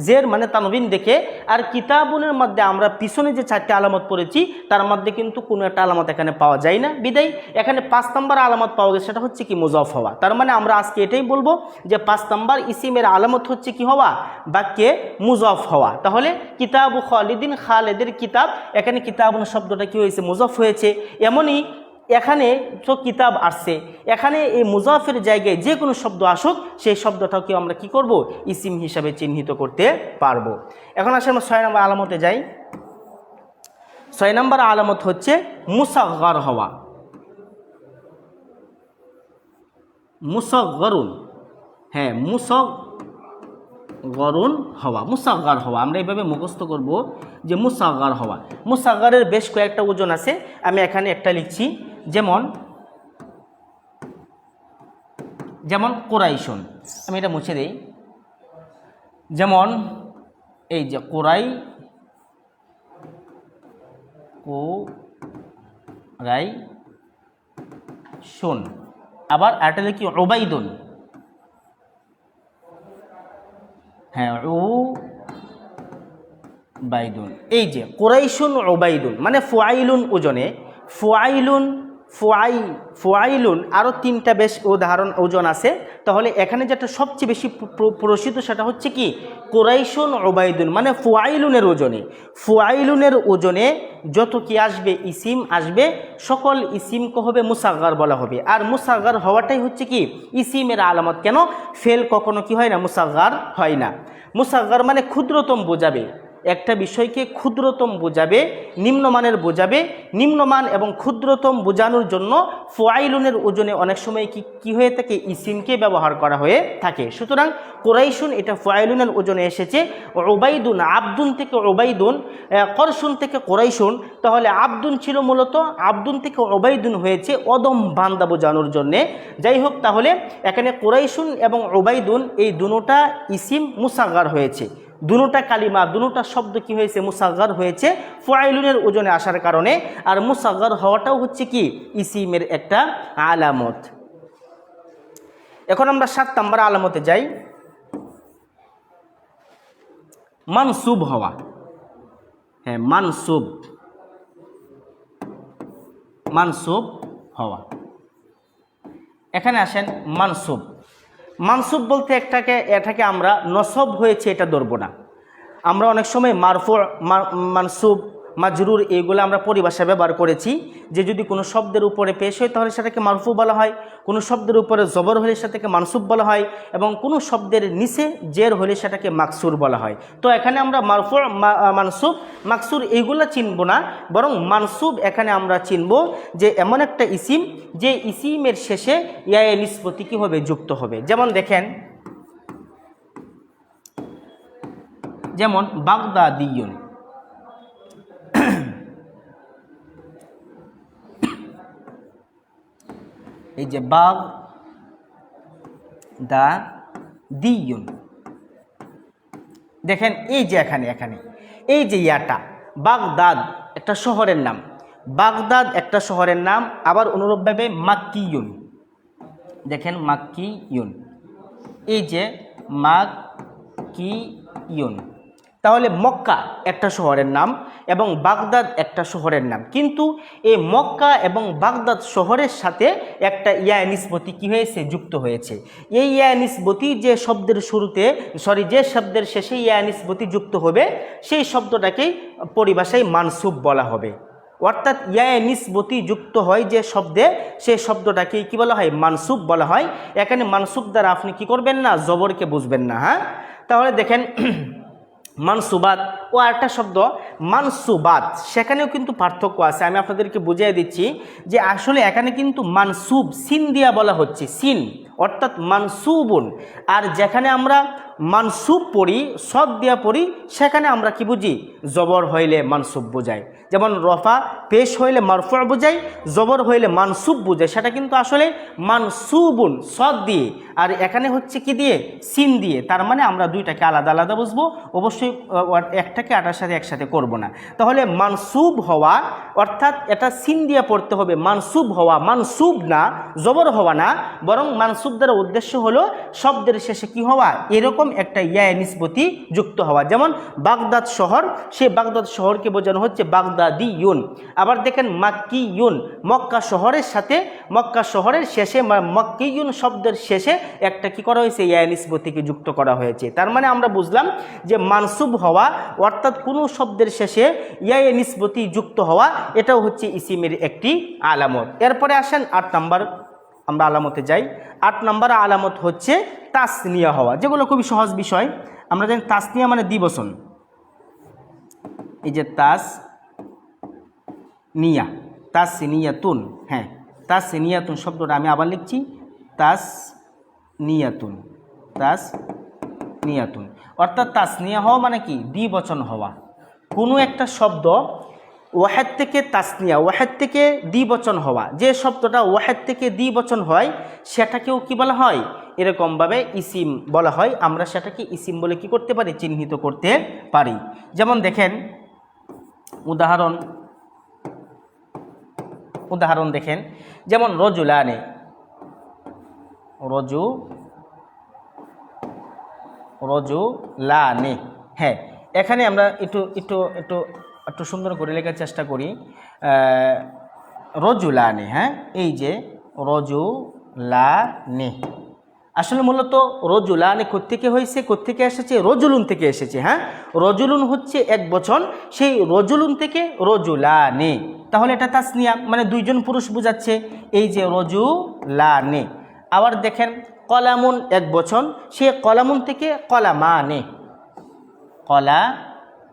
জের মানে তানবিন দেখে। আর কিতাবুনের মধ্যে আমরা পিছনে যে 4টে আলামত পড়েছি তার মধ্যে কিন্তু কোনো একটা আলামত এখানে পাওয়া যায় না, বিদায় এখানে 5 নম্বর আলামত পাওয়া গেছে, সেটা হচ্ছে কি? মুজফ হওয়া। তার মানে আমরা আজকে এটাই বলবো যে 5 নম্বর ইসিমের আলামত হচ্ছে কি হওয়া? বাক্যে মুজফ হওয়া। তাহলে কিতাবু খালিদিন খালেদের কিতাব, এখানে কিতাবুন শব্দটা কি হয়েছে? মুজফ হয়েছে। এমনই এখানে তো কিতাব আসছে, এখানে এই মুজফের জায়গায় যে কোনো শব্দ আসুক সেই শব্দটাকে আমরা কি করব? ইসিম হিসাবে চিহ্নিত করতে পারবো। এখন আসলে আমরা 6 নম্বর আলামতে যাই। 6 নম্বর আলামত হচ্ছে মুসাগগার হওয়া। মুসাগগারুন, হ্যাঁ মুসাগগারুন হওয়া, মুসাগগার হওয়া। আমরা এইভাবে মুখস্থ করব যে মুসাগগার হওয়া। মুসাগগারের বেশ কয়েকটা ওজন আছে, আমি এখানে একটা লিখছি। যেমন কোরাইশুন, আমি এটা মুছে দেই। যেমন এই যে কুরাইশুন। আবার আরেকটা হলো কি উবাইদুন, হ্যাঁ উবাইদুন। এই যে কুরাইশুন উবাইদুন মানে ফুআইলুন ওজনে, ফুআইলুন ফুআইলুন আরও 3টা বেশ উদাহরণ ওজন আছে। তাহলে এখানে যেটা সবচেয়ে বেশি প্রসিদ্ধ সেটা হচ্ছে কি কুরাইশুন উবাইদুন মানে ফুআইলুনের ওজনে। ফুআইলুনের ওজনে যত কি আসবে ইসিম আসবে, সকল ইসিমকে হবে মুসাগগার বলা হবে। আর মুসাগগার হওয়াটাই হচ্ছে কি ইসিমের আলামত। কেন ফেল কখনো কি হয় না, মুসাগগার হয় না। মুসাগগার মানে ক্ষুদ্রতম বোঝাবে, একটা বিষয়কে ক্ষুদ্রতম বোঝাবে, নিম্নমানের বোঝাবে। নিম্নমান এবং ক্ষুদ্রতম বোঝানোর জন্য ফুআইলুনের ওজনে অনেক সময় কি হয়ে থাকে, ইসিমকে ব্যবহার করা হয়ে থাকে। সুতরাং কুরাইশুন এটা ফুআইলুনের ওজনে এসেছে। উবাইদুন আবদুন থেকে উবাইদুন, করশুন থেকে কুরাইশুন। তাহলে আবদুন ছিল মূলত, আবদুন থেকে উবাইদুন হয়েছে অদম বান্দা বোঝানোর জন্যে। যাই হোক, তাহলে এখানে কুরাইশুন এবং উবাইদুন এই দুটোটা ইসিম মুসাগগার হয়েছে। দুটোটা কালিমা, দুটোটা শব্দ কি হয়েছে, মুসাগগার হয়েছে ফুআইলুনের ওজনে আসার কারণে। আর মুসাগগার হওয়াটাও হচ্ছে কি ইসিমের একটা আলামত। এখন আমরা 7 নম্বর আলামতে যাই, মানসুব হওয়া। হ্যাঁ মানসুব হওয়া। এখানে আসেন মানসুব। মানসুব বলতে এটাকে আমরা নসব হয়েছে এটা ধরবো না। আমরা অনেক সময় মারফু, মানসুব, মাজরুর এইগুলো আমরা পরিভাষা ব্যবহার করেছি যে যদি কোনো শব্দের উপরে পেশ হয় তাহলে সেটাকে মারফু বলা হয়, কোনো শব্দের উপরে জবর হলে সেটাকে মানসুব বলা হয়, এবং কোনো শব্দের নিচে জের হলে সেটাকে মাকসুর বলা হয়। তো এখানে আমরা মারফু, মানসুব, মাকসুর এইগুলো চিনব না, বরং মানসুব এখানে আমরা চিনব যে এমন একটা ইসিম যে ইসিমের শেষে ইয়া নিসবতি কি হবে, যুক্ত হবে। যেমন দেখেন, যেমন বাগদাদিয়ুন, এই যে বাগদাদিয়ুন, দেখেন এই যে এখানে এই যে ইয়াটা, বাগদাদ একটা শহরের নাম, বাগদাদ একটা শহরের নাম। আবার অনুরূপভাবে মাক্কিয়ুন, দেখেন মাক্কিয়ুন, এই যে মাক্কিয়ুন। তাহলে মক্কা একটা শহরের নাম এবং বাগদাদ একটা শহরের নাম, কিন্তু এই মক্কা এবং বাগদাদ শহরের সাথে একটা ইয়া নিসবতি কি হয়েছে, যুক্ত হয়েছে। এই ইয়া নিসবতি যে শব্দের শুরুতে, যে শব্দের শেষে ইয়া নিসবতি যুক্ত হবে সেই শব্দটাকেই পরিভাষায় মানসুব বলা হবে। অর্থাৎ ইয়া নিসবতি যুক্ত হয় যে শব্দে, সেই শব্দটাকে কি বলা হয়, মানসুব বলা হয়। এখানে মানসুব দ্বারা আপনি কি করবেন না, জবরকে বুঝবেন না। হ্যাঁ, তাহলে দেখেন মানসুবাত ও আরেকটা শব্দ মানসুবাত, সেখানেও কিন্তু পার্থক্য আছে। আমি আপনাদেরকে বুঝিয়ে দিচ্ছি যে আসলে এখানে কিন্তু মানসুব সিন দিয়া বলা হচ্ছে, সিন অর্থাৎ মানসুবুন। আর যেখানে আমরা মানসুব পড়ি, সদ দিয়া পড়ি, সেখানে আমরা কি বুঝি, জবর হইলে মানসুব বোঝায়। যেমন রফা পেশ হইলে মারফু বোঝায়, জবর হইলে মানসুব বোঝায়। সেটা কিন্তু আসলে মানসুবুন সদ দিয়ে, আর এখানে হচ্ছে কি দিয়ে, সিন দিয়ে। তার মানে আমরা দুইটাকে আলাদা আলাদা বুঝবো, অবশ্যই একটাকে আটার সাথে একসাথে করব না। তাহলে মানসুব হওয়া অর্থাৎ এটা সিন দিয়ে পড়তে হবে, মানসুব হওয়া, মানসুব না, জবর হওয়া না, বরং মানসুব দ্বারা উদ্দেশ্য হলো শব্দের শেষে কি হওয়া, এরকম একটা ইয়া নিসবতি যুক্ত হওয়া। যেমন বাগদাদ শহর, সেই বাগদাদ শহরকে বোঝানো হচ্ছে বাগদাদিয়ুন। আবার দেখেন মাক্কিয়ুন, মক্কা শহরের সাথে, মক্কা শহরের শেষে মাক্কিয়ুন শব্দের শেষে একটা কি করা হয়েছে, ইয়া নিসবতিকে যুক্ত করা হয়েছে। তার মানে আমরা বুঝলাম যে মানসুব হওয়া অর্থাৎ কোনো শব্দের শেষে ইয়া নিসবতি যুক্ত হওয়া, এটাও হচ্ছে ইসিমের একটি আলামত। এরপরে আসেন 8 নম্বর আমরা আলামতে যাই। 8 নম্বর আলামত হচ্ছে তাসনিয়া হওয়া, যেগুলো খুবই সহজ বিষয়। আমরা জানি তাসনিয়া মানে দ্বিবচন, এই যে তাসনিয়া, তাসনিয়াতুন, হ্যাঁ তাসনিয়াতুন শব্দটা আমি আবার লিখছি, তাসনিয়াতুন, তাসনিয়াতুন অর্থাৎ তাসনিয়া হওয়া মানে কি, দ্বিবচন হওয়া। কোনো একটা শব্দ ওয়াহেদ থেকে তাসনিয়া, ওয়াহেদ থেকে দ্বিবচন হওয়া, যে শব্দটা ওয়াহেদ থেকে দ্বিবচন হয় সেটাকেও কি বলা হয়, এরকমভাবে ইসিম বলা হয়। আমরা সেটাকে ইসিম বলে কি করতে পারি, চিহ্নিত করতে পারি। যেমন দেখেন উদাহরণ, উদাহরণ দেখেন, যেমন রজুলানে, রজুলানে। হ্যাঁ, এখানে আমরা একটু একটু একটু একটু সুন্দর করে লেখার চেষ্টা করি। রজুলানে, হ্যাঁ, এই যে রজুলানে, আসলে মূলত রজুলানে কোত্থেকে হয়েছে, কোত্থেকে এসেছে? রজুলুন থেকে এসেছে। হ্যাঁ, রজুলুন হচ্ছে এক বচন, সেই রজুলুন থেকে রজুলানে, তাহলে এটা তাসনিয়া, মানে দুইজন পুরুষ বোঝাচ্ছে। এই যে রজুলানে। আবার দেখেন কলামুন এক বচন, সে কলামুন থেকে কলামানে, কলামানে,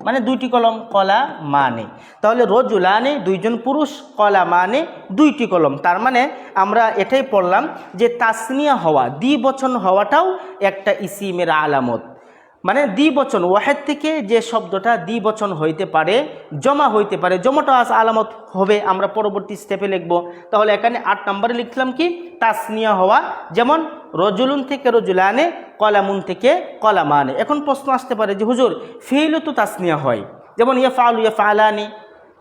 মানে দুইটি কলম, কলামানে। তাহলে রজুলানে দুইজন পুরুষ, কলামানে দুইটি কলম। তার মানে আমরা এটাই পড়লাম যে তাসনিয়া হওয়া, দ্বিবচন হওয়াটাও একটা ইসিমের আলামত। মানে দ্বিবচন, ওয়াহেদ থেকে যে শব্দটা দ্বিবচন হইতে পারে, জমা হইতে পারে, জমাটা আলামত হবে, আমরা পরবর্তী স্টেপে লিখব। তাহলে এখানে 8 নম্বরে লিখলাম কি? তাসনিয়া হওয়া। যেমন রজুলুন থেকে রজুলানে, কলামুন থেকে কলামানে। এখন প্রশ্ন আসতে পারে যে হুজুর ফিইলও তো তাসনিয়া হয়, যেমন ইয়াফআলু ইয়াফআলানি,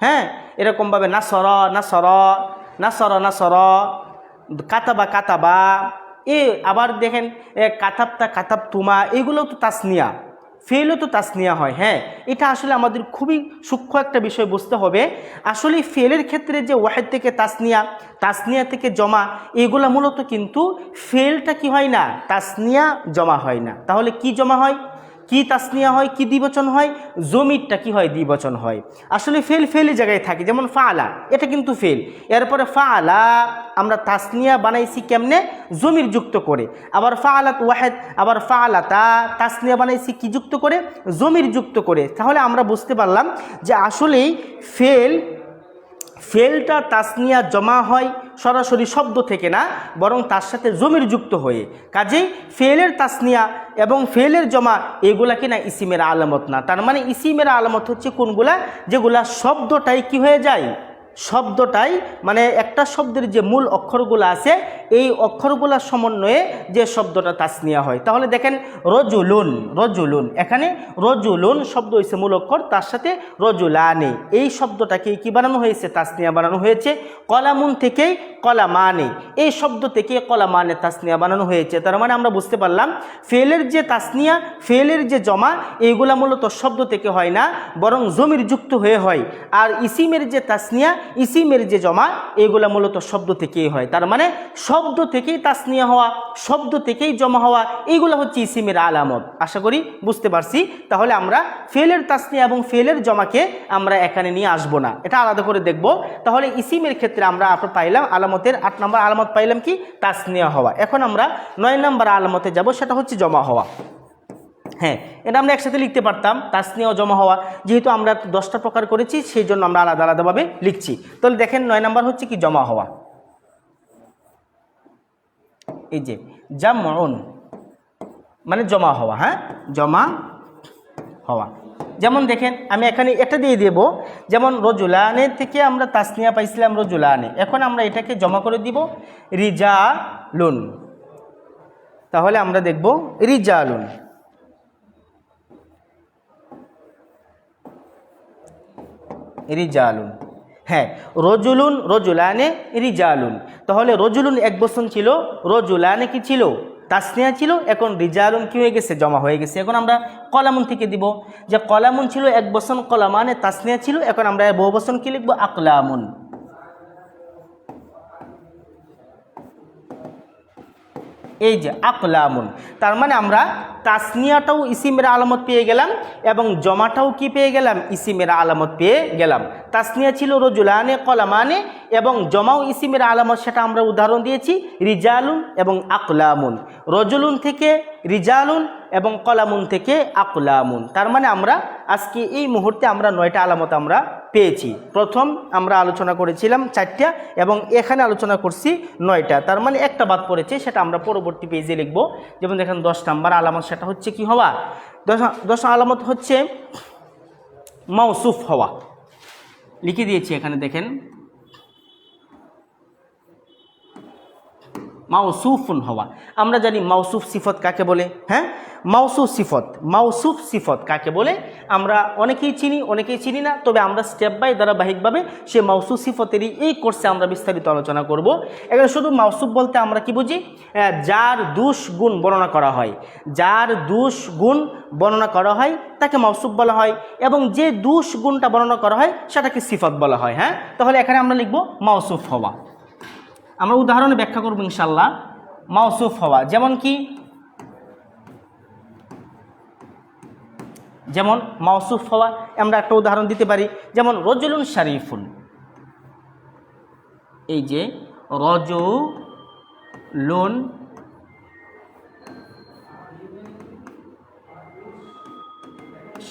হ্যাঁ, এরকমভাবে নাসরা নাসরা, নাসরা নাসরা, কাতাবা কাতাবা, আবার দেখেন কাতাবতা কাতাবতুমা, এগুলো তো তাসনিয়া, ফেলও তো তাসনিয়া হয়। হ্যাঁ, এটা আসলে আমাদের খুবই সূক্ষ্ম একটা বিষয় বুঝতে হবে। আসলে ফেলের ক্ষেত্রে যে ওয়াহেদ থেকে তাসনিয়া, তাসনিয়া থেকে জমা, এগুলা মূলত কিন্তু ফেলটা কি হয় না, তাসনিয়া জমা হয় না। তাহলে কি জমা হয়, কি তাসনিয়া হয়, কি দ্বিবচন হয়? জমিরটা কি হয়, দ্বিবচন হয়। আসলে ফেলের জায়গায় থাকে, যেমন ফাআলা, এটা কিন্তু ফেল। এরপরে ফাআলা আমরা তাসনিয়া বানাইছি কেমনে? জমির যুক্ত করে। আবার ফাআলাত ওয়াহেদ, আবার ফাআলাতা তাসনিয়া বানাইছি কি যুক্ত করে? জমির যুক্ত করে। তাহলে আমরা বুঝতে পারলাম যে আসলেই ফেলটা তাসনিয়া জমা হয় সরাসরি শব্দ থেকে না, বরং তার সাথে জমির যুক্ত হয়ে। কাজেই ফেলের তাসনিয়া এবং ফেলের জমা এগুলা কিনা ইসিমের আলামত না। তার মানে ইসিমের আলামত হচ্ছে কোনগুলা? যেগুলা শব্দটাই কি হয়ে যায়, শব্দটাই মানে একটা শব্দের যে মূল অক্ষরগুলো আছে, এই অক্ষরগুলোর সমন্বয়ে যে শব্দটা তাসনিয়া হয়। তাহলে দেখেন রজুলুন, রজুলুন, এখানে রজুলুন শব্দ হয়েছে মূল অক্ষর, তার সাথে রজুলানে, এই শব্দটাকে কি বানানো হয়েছে? তাসনিয়া বানানো হয়েছে। কলামুন থেকেই কলামানে, এই শব্দ থেকে কলামানে তাসনিয়া বানানো হয়েছে। তার মানে আমরা বুঝতে পারলাম ফেলের যে তাসনিয়া, ফেলের যে জমা, এইগুলা মূলত শব্দ থেকে হয় না, বরং জমির যুক্ত হয়ে হয়। আর ইসিমের যে তাসনিয়া, ইসিমের যে জমা, এগুলা মূলত শব্দ থেকেই হয়। তার মানে শব্দ থেকেই তাসনিয়া হওয়া, শব্দ থেকেই জমা হওয়া, এইগুলো হচ্ছে ইসিমের আলামত। আশা করি বুঝতে পারছি। তাহলে আমরা ফেলের তাসনিয়া এবং ফেলের জমাকে আমরা এখানে নিয়ে আসবো না, এটা আলাদা করে দেখব। তাহলে ইসিমের ক্ষেত্রে আমরা পাইলাম আলামতের 8 নম্বর আলামত পাইলাম কি? তাসনিয়া হওয়া। এখন আমরা 9 নম্বর আলামতে যাব, সেটা হচ্ছে জমা হওয়া। হ্যাঁ, এটা আমরা একসাথে লিখতে পারতাম, তাসনিয়া ও জমা হওয়া, যেহেতু আমরা 10টা প্রকার করেছি সেই জন্য আমরা আলাদা আলাদাভাবে লিখছি। তাহলে দেখেন 9 নম্বর হচ্ছে কি? জমা হওয়া। এই যে জামউন মানে জমা হওয়া। হ্যাঁ, জমা হওয়া। যেমন দেখেন আমি এখানে এটা দিয়ে দেব, যেমন রজুলানে থেকে আমরা তাসনিয়া পাইছিলাম রজুলানে, এখন আমরা এটাকে জমা করে দিব রিজালুন। তাহলে আমরা দেখব রিজালুন, রিজালুন। হ্যাঁ, রজুলুন, রজুলানে, রিজালুন। তাহলে রজুলুন এক বচন ছিল, রজুলানে কি ছিল? তাসনিয়া ছিল। এখন রিজালুন কি হয়ে গেছে? জমা হয়ে গেছে। এখন আমরা কলামুন থেকে দিব, যে কলামুন ছিল এক বচন, কলামানে তাসনিয়া ছিল। এখন আমরা বহু বচন কি লিখব? আকলামুন। এই যে আকলামুন, তার মানে আমরা তাসনিয়াটাও ইসিমের আলামত পেয়ে গেলাম এবং জমাটাও কি পেয়ে গেলাম? ইসিমের আলামত পেয়ে গেলাম। তাসনিয়া ছিল রজুলানে, কলামানে, এবং জমাও ইসিমের আলামত, সেটা আমরা উদাহরণ দিয়েছি রিজালুন এবং আকলামুন। রজুলুন থেকে রিজালুন এবং কলামুন থেকে আকলামুন। তার মানে আমরা আজকে এই মুহূর্তে আমরা 9টা আলামত আমরা পেয়েছি। প্রথম আমরা আলোচনা করেছিলাম 4টা এবং এখানে আলোচনা করছি 9টা। তার মানে একটা বাদ পড়েছে, সেটা আমরা পরবর্তী পেজে লিখব। যেমন দেখেন 10 নম্বর আলামত, সেটা হচ্ছে কি হওয়া? 10 আলামত হচ্ছে মাউসুফ হওয়া। লিখে দিয়েছি এখানে দেখেন, মাউসুফুন হওয়া। আমরা জানি মাউসুফ সিফত কাকে বলে, হ্যাঁ মাউসুফ সিফত কাকে বলে আমরা অনেকেই চিনি না, তবে আমরা স্টেপ বাই ধারাবাহিকভাবে সে মাউসুফ সিফতেরই এই কোর্সে আমরা বিস্তারিত আলোচনা করব। এখানে শুধু মাউসুফ বলতে আমরা কি বুঝি, যার দোষ গুণ বর্ণনা করা হয়, যার দোষ গুণ বর্ণনা করা হয় তাকে মাউসুফ বলা হয়, এবং যে দোষ গুণটা বর্ণনা করা হয় সেটাকে সিফত বলা হয়। হ্যাঁ, তাহলে এখানে আমরা লিখব মাউসুফ হওয়া। আমরা উদাহরণে ব্যাখ্যা করব ইনশাল্লাহ। মাউসুফ হওয়া যেমন কি, যেমন মাউসুফ হওয়া আমরা একটা উদাহরণ দিতে পারি, যেমন রজুলুন শরীফুন। এই যে রজুলুন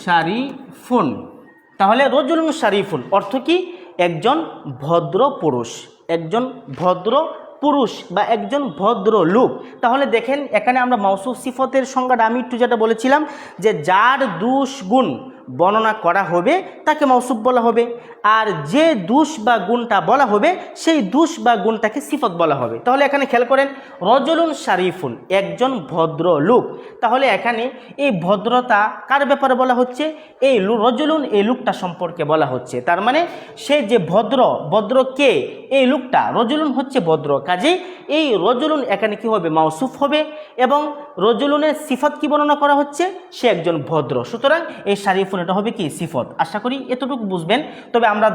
শরীফুন, তাহলে রজুলুন শরীফুন অর্থ কি, একজন ভদ্র পুরুষ, একজন ভদ্র পুরুষ বা একজন ভদ্র লোক। তাহলে দেখেন এখানে আমরা মাউসুফ সিফতের সংজ্ঞাটা আমি একটু যেটা বলেছিলাম যে যার দোষ গুণ বর্ণনা করা হবে তাকে মাউসুফ বলা হবে, আর যে দোষ বা গুণটা বলা হবে সেই দোষ বা গুণটাকে সিফত বলা হবে। তাহলে এখানে খেয়াল করেন রজুলুন শরীফুন, একজন ভদ্র লোক। তাহলে এখানে এই ভদ্রতা কার ব্যাপারে বলা হচ্ছে, এই রজুলুন এই লোকটা সম্পর্কে বলা হচ্ছে। তার মানে সে যে ভদ্র কে, এই লোকটা, রজুলুন হচ্ছে ভদ্র, কাজেই এই রজুলুন এখানে কি হবে, মাউসুফ হবে, এবং রজুলুনের সিফত কি বর্ণনা করা হচ্ছে, সে একজন ভদ্র, সুতরাং এই শরীফুন এটা হবে কি, সিফত। আশা করি এতটুকু বুঝবেন। তবে আমরা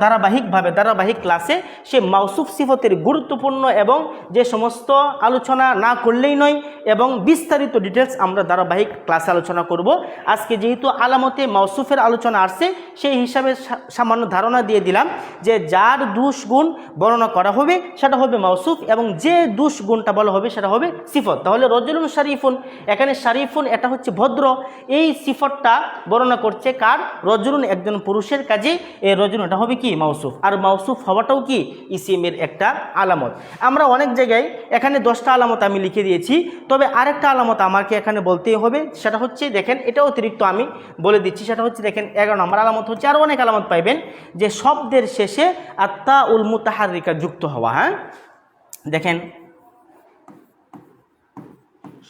ধারাবাহিক ক্লাসে সে মাউসুফ সিফতের গুরুত্বপূর্ণ এবং যে সমস্ত আলোচনা না করলেই নয় এবং বিস্তারিত ডিটেলস আমরা ধারাবাহিক ক্লাসে আলোচনা করব। আজকে যেহেতু আলামতে মাউসুফের আলোচনা আসছে, সেই হিসাবে সামান্য ধারণা দিয়ে দিলাম যে যার দোষ গুণ বর্ণনা করা হবে সেটা হবে মাউসুফ, এবং যে দোষ গুণটা বলা হবে সেটা হবে সিফত। তাহলে রজুলুন শরীফুন, এখানে শরীফুন এটা হচ্ছে ভদ্র, এই সিফতটা বর্ণনা করছে কার, রজুলুন একজন পুরুষের, কাজে এই রজুলুন এটা হবে কি, মাউসুফ। আর মাউসুফ হওয়াটাও কি, ইসিমের একটা আলামত। আমরা অনেক জায়গায় এখানে 10টা আলামত আমি লিখে দিয়েছি, তবে আরেকটা আলামত আমাকে এখানে বলতেই হবে, সেটা হচ্ছে দেখেন, এটা অতিরিক্ত আমি বলে দিচ্ছি, সেটা হচ্ছে দেখেন 11 নম্বর আলামত হচ্ছে, আরও অনেক আলামত পাইবেন, যে শব্দের শেষে আত্তা উল মুতাহারিকা যুক্ত হওয়া। হ্যাঁ, দেখেন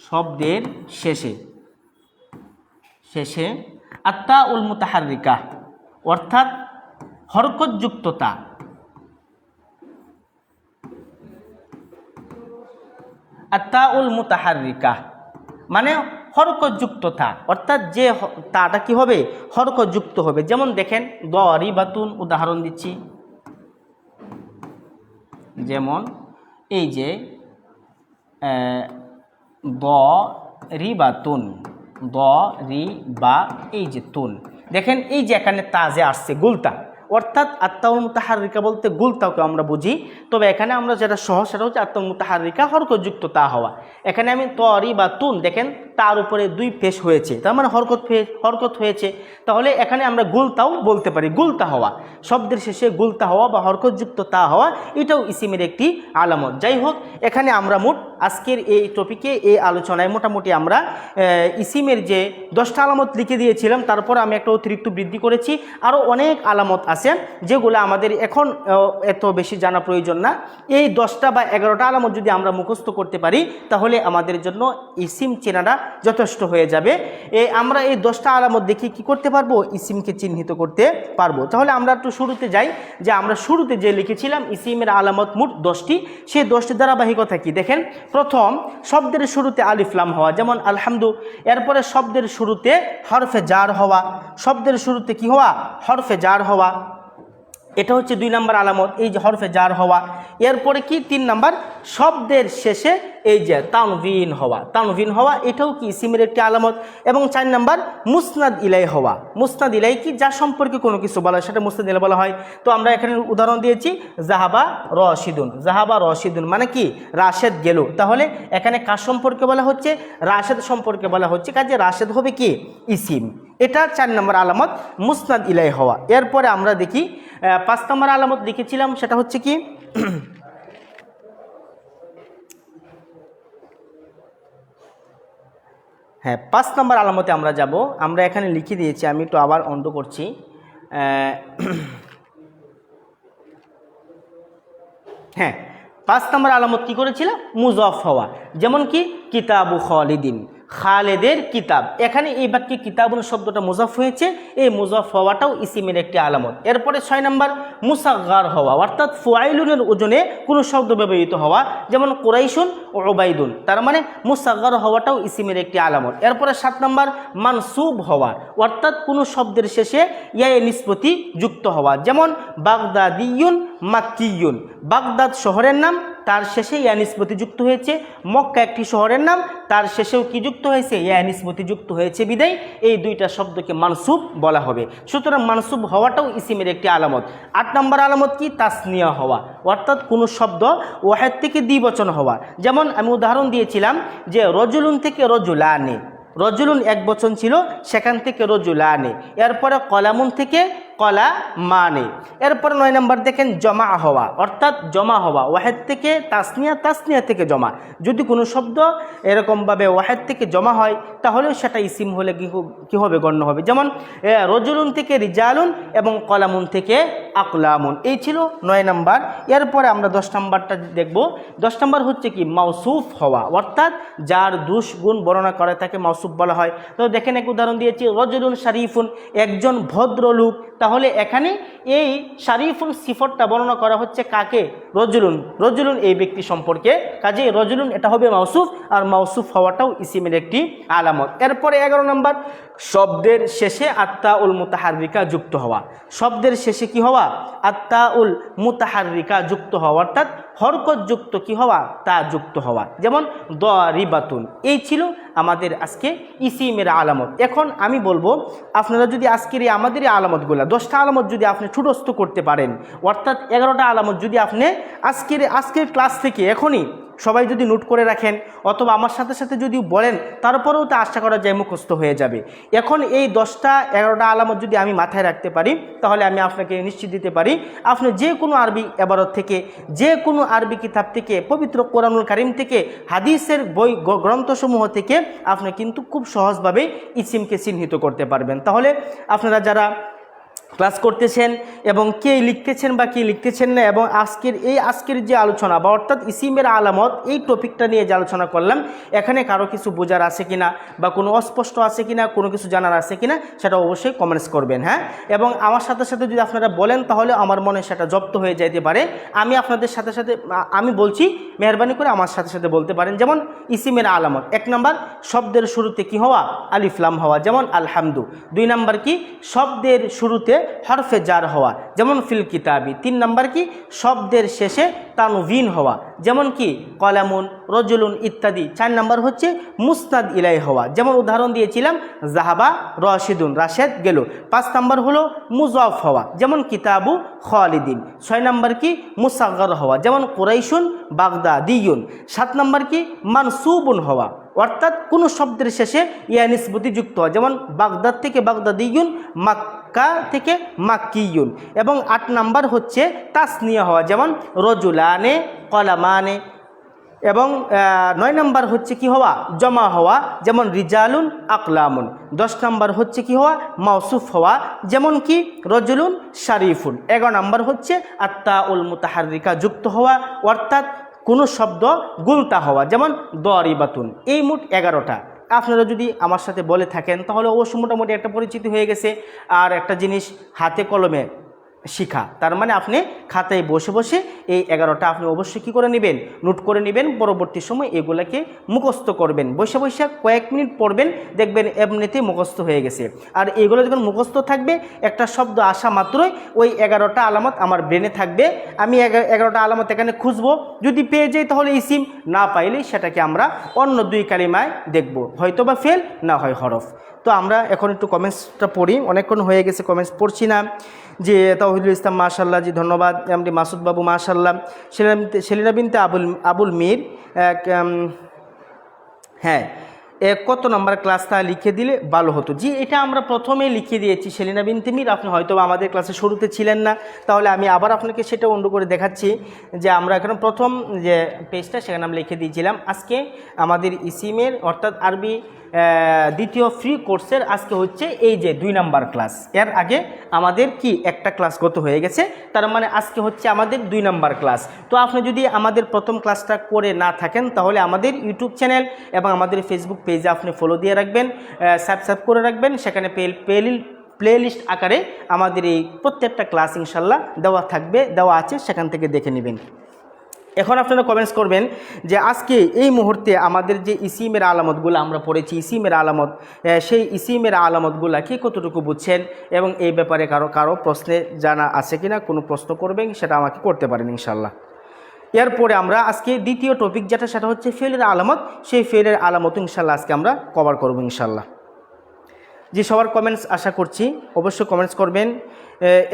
শব্দের শেষে আত্তা উল মুতাহারিকা অর্থাৎ হরকতযুক্ততা, আত্তা উল মুতাহারিকা মানে হরকতযুক্ততা, অর্থাৎ যে তাটা কি হবে, হরকতযুক্ত হবে। যেমন দেখেন দরিবাতুন, উদাহরণ দিচ্ছি, যেমন এই যে দরিবাতুন, দরিবা, এই যে তুন, দেখেন এই যে এখানে তা যে আসছে গুলতা, অর্থাৎ আত্মাউল মুতাহারিকা বলতে গুলতাকে আমরা বুঝি, তবে এখানে আমরা যেটা সহজ সেটা হচ্ছে আত্মাউল মুতাহারিকা হরকতযুক্ত তা হওয়া। এখানে আমি তরিবাতুন, দেখেন তার উপরে 2 পেশ হয়েছে, তার মানে হরকত হয়েছে। তাহলে এখানে আমরা গুলতাও বলতে পারি, গুলতা হওয়া, শব্দের শেষে গুলতা হওয়া বা হরকতযুক্ত তা হওয়া, এটাও ইসিমের একটি আলামত। যাই হোক, এখানে আমরা মোট আজকের এই টপিকে, এই আলোচনায় মোটামুটি আমরা ইসিমের যে 10টা আলামত লিখে দিয়েছিলাম, তারপর আমি একটা অতিরিক্ত বৃদ্ধি করেছি, আরও অনেক আলামত আছে যেগুলো আমাদের এখন এত বেশি জানা প্রয়োজন না। এই 10টা বা 11টা আলামত যদি আমরা মুখস্থ করতে পারি তাহলে আমাদের জন্য ইসিম চেনাটা যথেষ্ট হয়ে যাবে। আমরা এই 10টা আলামত দেখে কি করতে পারবো, ইসিমকে চিহ্নিত করতে পারবো। তাহলে আমরা একটু শুরুতে যাই, যে আমরা শুরুতে যে লিখেছিলাম ইসিমের আলামত মোট 10টি, সেই 10টি ধারাবাহিকতা কি দেখেন। প্রথম, শব্দের শুরুতে আলিফ লাম হওয়া, যেমন আলহামদু। এরপরে শব্দের শুরুতে হরফে জার হওয়া, শব্দের শুরুতে কি হওয়া, হরফে জার হওয়া, এটা হচ্ছে 2 নম্বর আলামত, এই যে হরফে জার হওয়া। এরপরে কি 3 নম্বর, শব্দের শেষে এই যে তানভিন হওয়া, এটাও কি ইসিমের একটি আলামত। এবং 4 নম্বর মুসনাদ ইলাই হওয়া, মুসনাদ ইলাই কি, যা সম্পর্কে কোনো কিছু বলা হয় সেটা মুসনাদ ইলাই বলা হয়। তো আমরা এখানে উদাহরণ দিয়েছি জাহাবা রশিদুন মানে কি, রাশেদ গেল। তাহলে এখানে কার সম্পর্কে বলা হচ্ছে, রাশেদ সম্পর্কে বলা হচ্ছে, কাজে রাশেদ হবে কি, ইসিম। এটা 4 নম্বর আলামত, মুসনাদ ইলাই হওয়া। এরপরে আমরা দেখি 5 নম্বর আলামত লিখেছিলাম, সেটা হচ্ছে কি, হ্যাঁ 5 নম্বর আলামতে আমরা যাব। আমরা এখানে লিখে দিয়েছি, আমি একটু আবার অন্ধ করছি। হ্যাঁ 5 নম্বর আলামত কি করেছিল? মুজাফ হওয়া, যেমন কি কিতাবু খালিদিন, খালেদের কিতাব। এখানে এই বাক্যে কিতাবুন শব্দটা মুজাফ হয়েছে, এই মুজাফ হওয়াটাও ইসিমের একটি আলামত। এরপরে 6 নম্বর মুসাগগার হওয়া, অর্থাৎ ফুআইলুনের ওজনে কোনো শব্দ ব্যবহৃত হওয়া, যেমন কুরাইশুন ও উবাইদুন, তার মানে মুসাগগার হওয়াটাও ইসিমের একটি আলামত। এরপরে 7 নম্বর মানসুব হওয়া, অর্থাৎ কোনো শব্দের শেষে ইয়া নিসবতি যুক্ত হওয়া, যেমন বাগদাদিয়ুন মাক্কিয়ুন, বাগদাদ শহরের নাম, তার শেষে ইয়া নিসবতি যুক্ত হয়েছে। মক্কা একটি শহরের নাম, তার শেষেও কি যুক্ত হয়েছে? ইয়া নিসবতি যুক্ত হয়েছে, বিদায় এই দুইটা শব্দকে মানসুব বলা হবে। সুতরাং মানসুব হওয়াটাও ইসিমের একটি আলামত। 8 নম্বর আলামত কি? তাসনিয়া হওয়া, অর্থাৎ কোনো শব্দ ওয়াহেদ থেকে দ্বিবচন হওয়া, যেমন আমি উদাহরণ দিয়েছিলাম যে রজুলুন থেকে রজুলানে, রজুলুন এক বচন ছিল, সেখান থেকে রজুলানে। এরপরে কলামুন থেকে কলা মানে। এরপর 9 নম্বর দেখেন জমা হওয়া, অর্থাৎ জমা হওয়া ওয়াহেদ থেকে তাসনিয়া, তাসনিয়া থেকে জমা। যদি কোনো শব্দ এরকমভাবে ওয়াহেদ থেকে জমা হয় তাহলেও সেটা ইসিম হলে কি হবে? গণ্য হবে। যেমন রজুলুন থেকে রিজালুন এবং কলামুন থেকে আকলামুন। এই ছিল 9 নম্বর। এরপরে আমরা 10 নম্বরটা দেখব। 10 নম্বর হচ্ছে কি? মাউসুফ হওয়া, অর্থাৎ যার দুষ গুণ বর্ণনা করে তাকে মাউসুফ বলা হয়। তো দেখেন এক উদাহরণ দিয়েছি, রজুলুন শরীফুন, একজন ভদ্রলোক। তাহলে এখানে এই শরীফুন সিফতটা বর্ণনা করা হচ্ছে কাকে? রজুলুন, রজুলুন এই ব্যক্তি সম্পর্কে, কাজে রজুলুন এটা হবে মাউসুফ, আর মাউসুফ হওয়াটাও ইসিমের একটি আলামত। এরপরে 11 নম্বর শব্দের শেষে আত্তা উল মুতাহাররিকা যুক্ত হওয়া, শব্দের শেষে কি হওয়া? আত্তা উল মুতাহাররিকা যুক্ত হওয়া, অর্থাৎ হরকত যুক্ত কি হওয়া? তা যুক্ত হওয়া, যেমন দারিবাতুন। এই ছিল আমাদের আজকে ইসিমের আলামত। এখন আমি বলবো আপনারা যদি আজকের এই আমাদের এই আলামতগুলো 10টা আলামত যদি আপনি ঠুটস্থ করতে পারেন, অর্থাৎ 11টা আলামত যদি আপনি আজকের ক্লাস থেকে এখনই সবাই যদি নোট করে রাখেন অথবা আমার সাথে সাথে যদি বলেন, তারপরেও তো আশা করা যায় মুখস্থ হয়ে যাবে। এখন এই 10টা 11টা আলামত যদি আমি মাথায় রাখতে পারি, তাহলে আমি আপনাকে নিশ্চিত দিতে পারি আপনি যে কোনো আরবি ইবারত থেকে, যে কোনো আরবি কিতাব থেকে, পবিত্র কোরআনুল কারীম থেকে, হাদিসের বই গ্রন্থসমূহ থেকে আপনি কিন্তু খুব সহজভাবে ইসিমকে চিহ্নিত করতে পারবেন। তাহলে আপনারা যারা ক্লাস করতেছেন এবং কে লিখতেছেন বা কে লিখতেছেন না, এবং আজকের যে আলোচনা বা অর্থাৎ ইসিমের আলামত এই টপিকটা নিয়ে যে আলোচনা করলাম, এখানে কারো কিছু বোঝার আছে কিনা বা কোনো অস্পষ্ট আছে কিনা, কোনো কিছু জানার আছে কিনা, সেটা অবশ্যই কমেন্টস করবেন। হ্যাঁ, এবং আমার সাথে সাথে যদি আপনারা বলেন তাহলে আমার মনে সেটা জব্দ হয়ে যাইতে পারে। আমি আপনাদের সাথে সাথে আমি বলছি, মেহরবানি করে আমার সাথে সাথে বলতে পারেন। যেমন ইসিমের আলামত 1 নম্বর শব্দের শুরুতে কি হওয়া? আলিফ লাম হওয়া, যেমন আলহামদু। 2 নম্বর কি? শব্দের শুরুতে হরফে জার হওয়া, যেমন ফিল কিতাবি। 3 নম্বর কি? শব্দের শেষে তানভিন হওয়া, যেমন কি কলামুন, রজুলুন ইত্যাদি। 4 নম্বর হচ্ছে মুসনাদ ইলাই হওয়া, যেমন উদাহরণ দিয়েছিলাম জাহাবা রশিদুন, রাশেদ গেল। 5 নম্বর হলো মুজাফ হওয়া, যেমন কিতাবু খালিদিন। 6 নম্বর কি? মুসাগগার হওয়া, যেমন কুরাইশুন বাগদাদিয়ুন। 7 নম্বর কি? মানসুবুন হওয়া, অর্থাৎ কোনো শব্দের শেষে ইয়া নিসবতি যুক্ত হওয়া, যেমন বাগদাদ থেকে বাগদাদিয়ুন, মক্কা থেকে মাক্কিয়ুন। এবং 8 নম্বর হচ্ছে তাসনিয়া হওয়া, যেমন রজুলানে, কলামানে। এবং 9 নম্বর হচ্ছে কি হওয়া? জমা হওয়া, যেমন রিজালুন, আকলামুন। 10 নম্বর হচ্ছে কি হওয়া? মাউসুফ হওয়া, যেমন কি রজুলুন শরীফুন। 11 নম্বর হচ্ছে আত্তা উল মুতাহাররিকা যুক্ত হওয়া, অর্থাৎ কোনো শব্দ গুলতা হওয়া, যেমন দারিবাতুন। এই মোট 11টা আপনারা যদি আমার সাথে বলে থাকেন তাহলে অবশ্যই মোটামুটি একটা পরিচিতি হয়ে গেছে। আর একটা জিনিস হাতে কলমে শিখা, তার মানে আপনি খাতায় বসে বসে এই 11টা আপনি অবশ্যই কী করে নেবেন? নোট করে নেবেন। পরবর্তী সময় এগুলাকে মুখস্থ করবেন, বসে বসে কয়েক মিনিট পড়বেন, দেখবেন এমনিতেই মুখস্থ হয়ে গেছে। আর এগুলো যখন মুখস্থ থাকবে, একটা শব্দ আসা মাত্রই ওই 11টা আলামত আমার ব্রেনে থাকবে। আমি 11টা আলামত এখানে খুঁজবো, যদি পেয়ে যাই তাহলে ইসিম, না পাইলে সেটাকে আমরা অন্য 2 কালিমায় দেখব, হয়তো বা ফেল, না হয় হরফ। তো আমরা এখন একটু কমেন্টসটা পড়ি, অনেকক্ষণ হয়ে গেছে কমেন্টস পড়ছি না। যে তাওহিদুল ইসলাম মাশাল্লাহ, জি ধন্যবাদ। এমডি মাসুদ বাবু মাশাল্লাহ। সেলিনা বিনতে আবুল মীর, হ্যাঁ কত নম্বর ক্লাস তা লিখে দিলে ভালো হতো। জি, এটা আমরা প্রথমেই লিখে দিয়েছি সেলিনা বিনতে মীর, আপনি হয়তো আমাদের ক্লাসে শুরুতে ছিলেন না, তাহলে আমি আবার আপনাকে সেটা অন্য করে দেখাচ্ছি যে আমরা এখন প্রথম যে পেজটা সেখানে আমরা লিখে দিয়েছিলাম আজকে আমাদের ইসিমের অর্থাৎ আরবি দ্বিতীয় ফ্রি কোর্সের আজকে হচ্ছে এই যে 2 নাম্বার ক্লাস। এর আগে আমাদের কি একটা ক্লাস গত হয়ে গেছে, তার মানে আজকে হচ্ছে আমাদের 2 নাম্বার ক্লাস। তো আপনি যদি আমাদের প্রথম ক্লাসটা করে না থাকেন তাহলে আমাদের ইউটিউব চ্যানেল এবং আমাদের ফেসবুক পেজে আপনি ফলো দিয়ে রাখবেন, সাবস্ক্রাইব করে রাখবেন, সেখানে প্লেলিস্ট আকারে আমাদের এই প্রত্যেকটা ক্লাস ইনশাল্লাহ দেওয়া আছে, সেখান থেকে দেখে নেবেন। এখন আপনারা কমেন্টস করবেন যে আজকে এই মুহূর্তে আমাদের যে ইসিমের আলামতগুলো আমরা পড়েছি, ইসিমের আলামত, সেই ইসিমের আলামতগুলো কি কতটুকু বুঝছেন এবং এই ব্যাপারে কারো প্রশ্নে জানা আছে কিনা, কোনো প্রশ্ন করবেন সেটা আমাকে করতে পারেন ইনশাল্লাহ। এরপরে আমরা আজকে দ্বিতীয় টপিক যেটা সেটা হচ্ছে ফেলের আলামত, সেই ফেলের আলামত ইনশাল্লাহ আজকে আমরা কভার করব ইনশাল্লাহ। যে সবার কমেন্টস আশা করছি, অবশ্যই কমেন্টস করবেন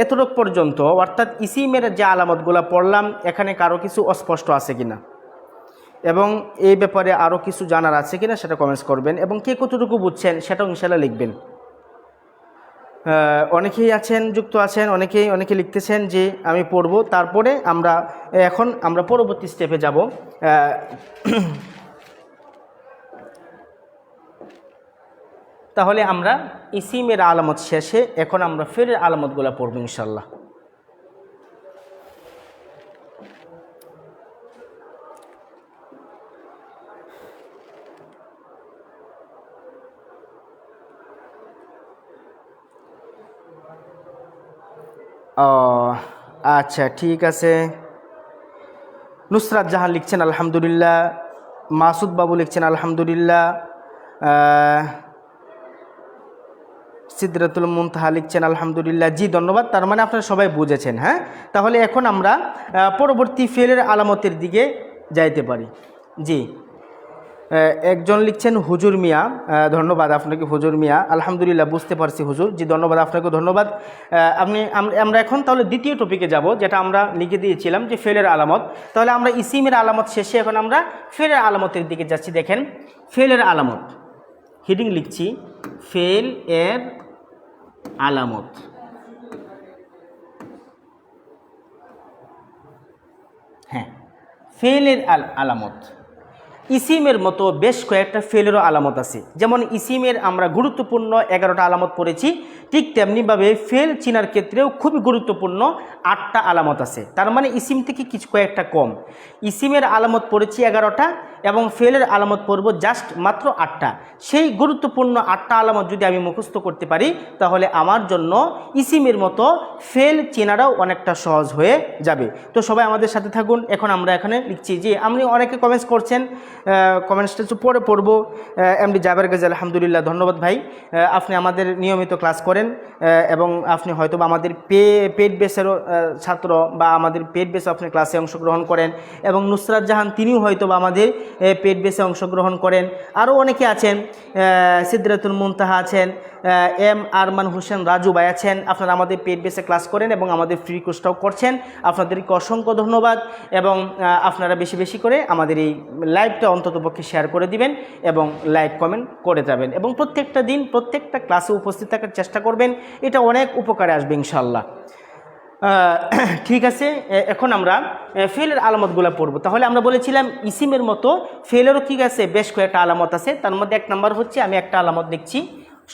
এতটুক পর্যন্ত, অর্থাৎ ইসিমের যে আলামতগুলো পড়লাম এখানে কারো কিছু অস্পষ্ট আছে কিনা এবং এই ব্যাপারে আরও কিছু জানার আছে কিনা সেটা কমেন্টস করবেন এবং কে কতটুকু বুঝছেন সেটাও ইনশাল্লাহ লিখবেন। অনেকেই আছেন, যুক্ত আছেন, অনেকে লিখতেছেন যে আমি পড়ব, তারপরে আমরা পরবর্তী স্টেপে যাব। তাহলে আমরা ইসিমের আলামত শেষে এখন আমরা ফেলের আলামতগুলো পড়ব ইনশাল্লাহ। আচ্ছা ঠিক আছে, নুসরাত জাহান লিখছেন আলহামদুলিল্লাহ, মাসুদ বাবু লিখছেন আলহামদুলিল্লাহ, সিদরাতুল মুনতাহা লিখছেন আলহামদুলিল্লাহ। জি ধন্যবাদ, তার মানে আপনারা সবাই বুঝেছেন। হ্যাঁ, তাহলে এখন আমরা পরবর্তী ফেলের আলামতের দিকে যাইতে পারি। জি, একজন লিখছেন হুজুর মিয়া, ধন্যবাদ আপনাকে হুজুর মিয়া, আলহামদুলিল্লাহ বুঝতে পারছি হুজুর। জি ধন্যবাদ, আপনাকে ধন্যবাদ। আমরা এখন তাহলে দ্বিতীয় টপিকে যাব যেটা আমরা লিখে দিয়েছিলাম যে ফেলের আলামত। তাহলে আমরা ইসিমের আলামত শেষে এখন আমরা ফেলের আলামতের দিকে যাচ্ছি। দেখেন ফেলের আলামত, হেডিং লিখছি ফেল এর আলামত। হ্যাঁ, ফেলের আলামত। ইসিমের মতো বেশ কয়েকটা ফেলেরও আলামত আছে। যেমন ইসিমের আমরা গুরুত্বপূর্ণ 11টা আলামত পড়েছি, ঠিক তেমনিভাবে ফেল চিনার ক্ষেত্রেও খুবই গুরুত্বপূর্ণ 8টা আলামত আছে। তার মানে ইসিম থেকে কিছু কয়েকটা কম। ইসিমের আলামত পড়েছি 11টা এবং ফেলের আলামত পড়ব জাস্ট মাত্র 8টা। সেই গুরুত্বপূর্ণ 8টা আলামত যদি আমি মুখস্থ করতে পারি তাহলে আমার জন্য ইসিমের মতো ফেল চেনাটাও অনেকটা সহজ হয়ে যাবে। তো সবাই আমাদের সাথে থাকুন। এখন আমরা এখানে লিখছি যে আপনি অনেকে কমেন্টস করছেন, কমেন্টসটা পরে পড়ব। এমডি জাবের গাজী আলহামদুলিল্লাহ, ধন্যবাদ ভাই, আপনি আমাদের নিয়মিত ক্লাস করেন এবং আপনি হয়তো বা আমাদের পেড বেসেরও ছাত্র বা আমাদের পেড বেসে আপনি ক্লাসে অংশগ্রহণ করেন এবং নুসরাত জাহান তিনিও হয়তো বা আমাদের পেড বেসে অংশগ্রহণ করেন। আরও অনেকে আছেন, সিদরাতুল মুনতাহা আছেন, এম আরমান হোসেন রাজু ভাই আছেন, আপনারা আমাদের পেড বেসে ক্লাস করেন এবং আমাদের ফ্রি কোর্সটাও করছেন। আপনাদেরকে অসংখ্য ধন্যবাদ এবং আপনারা বেশি বেশি করে আমাদের এই লাইভটা অন্ততপক্ষে শেয়ার করে দিবেন এবং লাইক কমেন্ট করে যাবেন এবং প্রত্যেকটা দিন প্রত্যেকটা ক্লাসে উপস্থিত থাকার চেষ্টা করবেন, এটা অনেক উপকারে আসবে ইনশাল্লাহ। ঠিক আছে, এখন আমরা ফেলের আলামতগুলো পড়ব। তাহলে আমরা বলেছিলাম ইসিমের মতো ফেলেরও ঠিক আছে বেশ কয়েকটা আলামত আছে। তার মধ্যে 1 নম্বর হচ্ছে, আমি একটা আলামত দেখছি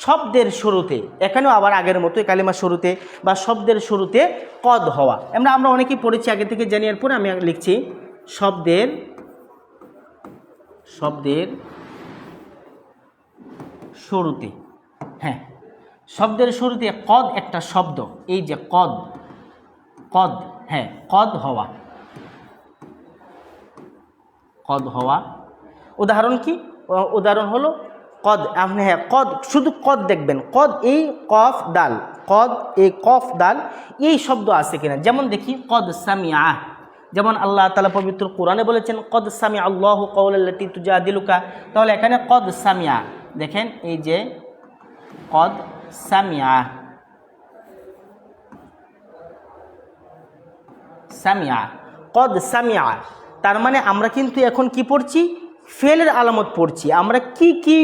শব্দের শুরুতে, এখানেও আবার আগের মতোই কালিমার শুরুতে বা শব্দের শুরুতে কদ হওয়া। আমরা অনেকেই পড়েছি আগে থেকে জানি। এরপরে আমি লিখছি শব্দের শুরুতে। হ্যাঁ, শব্দের শুরুতে কদ একটা শব্দ, এই যে কদ, হ্যাঁ কদ হওয়া। উদাহরণ কি? উদাহরণ হলো কদ। আপনি হ্যাঁ কদ, শুধু কদ দেখবেন, কদ এই কফ দাল, কদ এই কফ দাল এই শব্দ আছে কিনা। যেমন দেখি কদ সামিআ, যেমন আল্লাহ তাআলা পবিত্র কোরআনে বলেছেন কদ সামিআ আল্লাহু কাওলাল্লাতী তুজাদিলুকা। তাহলে এখানে কদ সামিআ, দেখেন এই যে কদ সামিআ, কদ সামিআ, তার মানে আমরা কিন্তু এখন কি পড়ছি? ফেলের আলামত পড়ছি, আমরা কি কি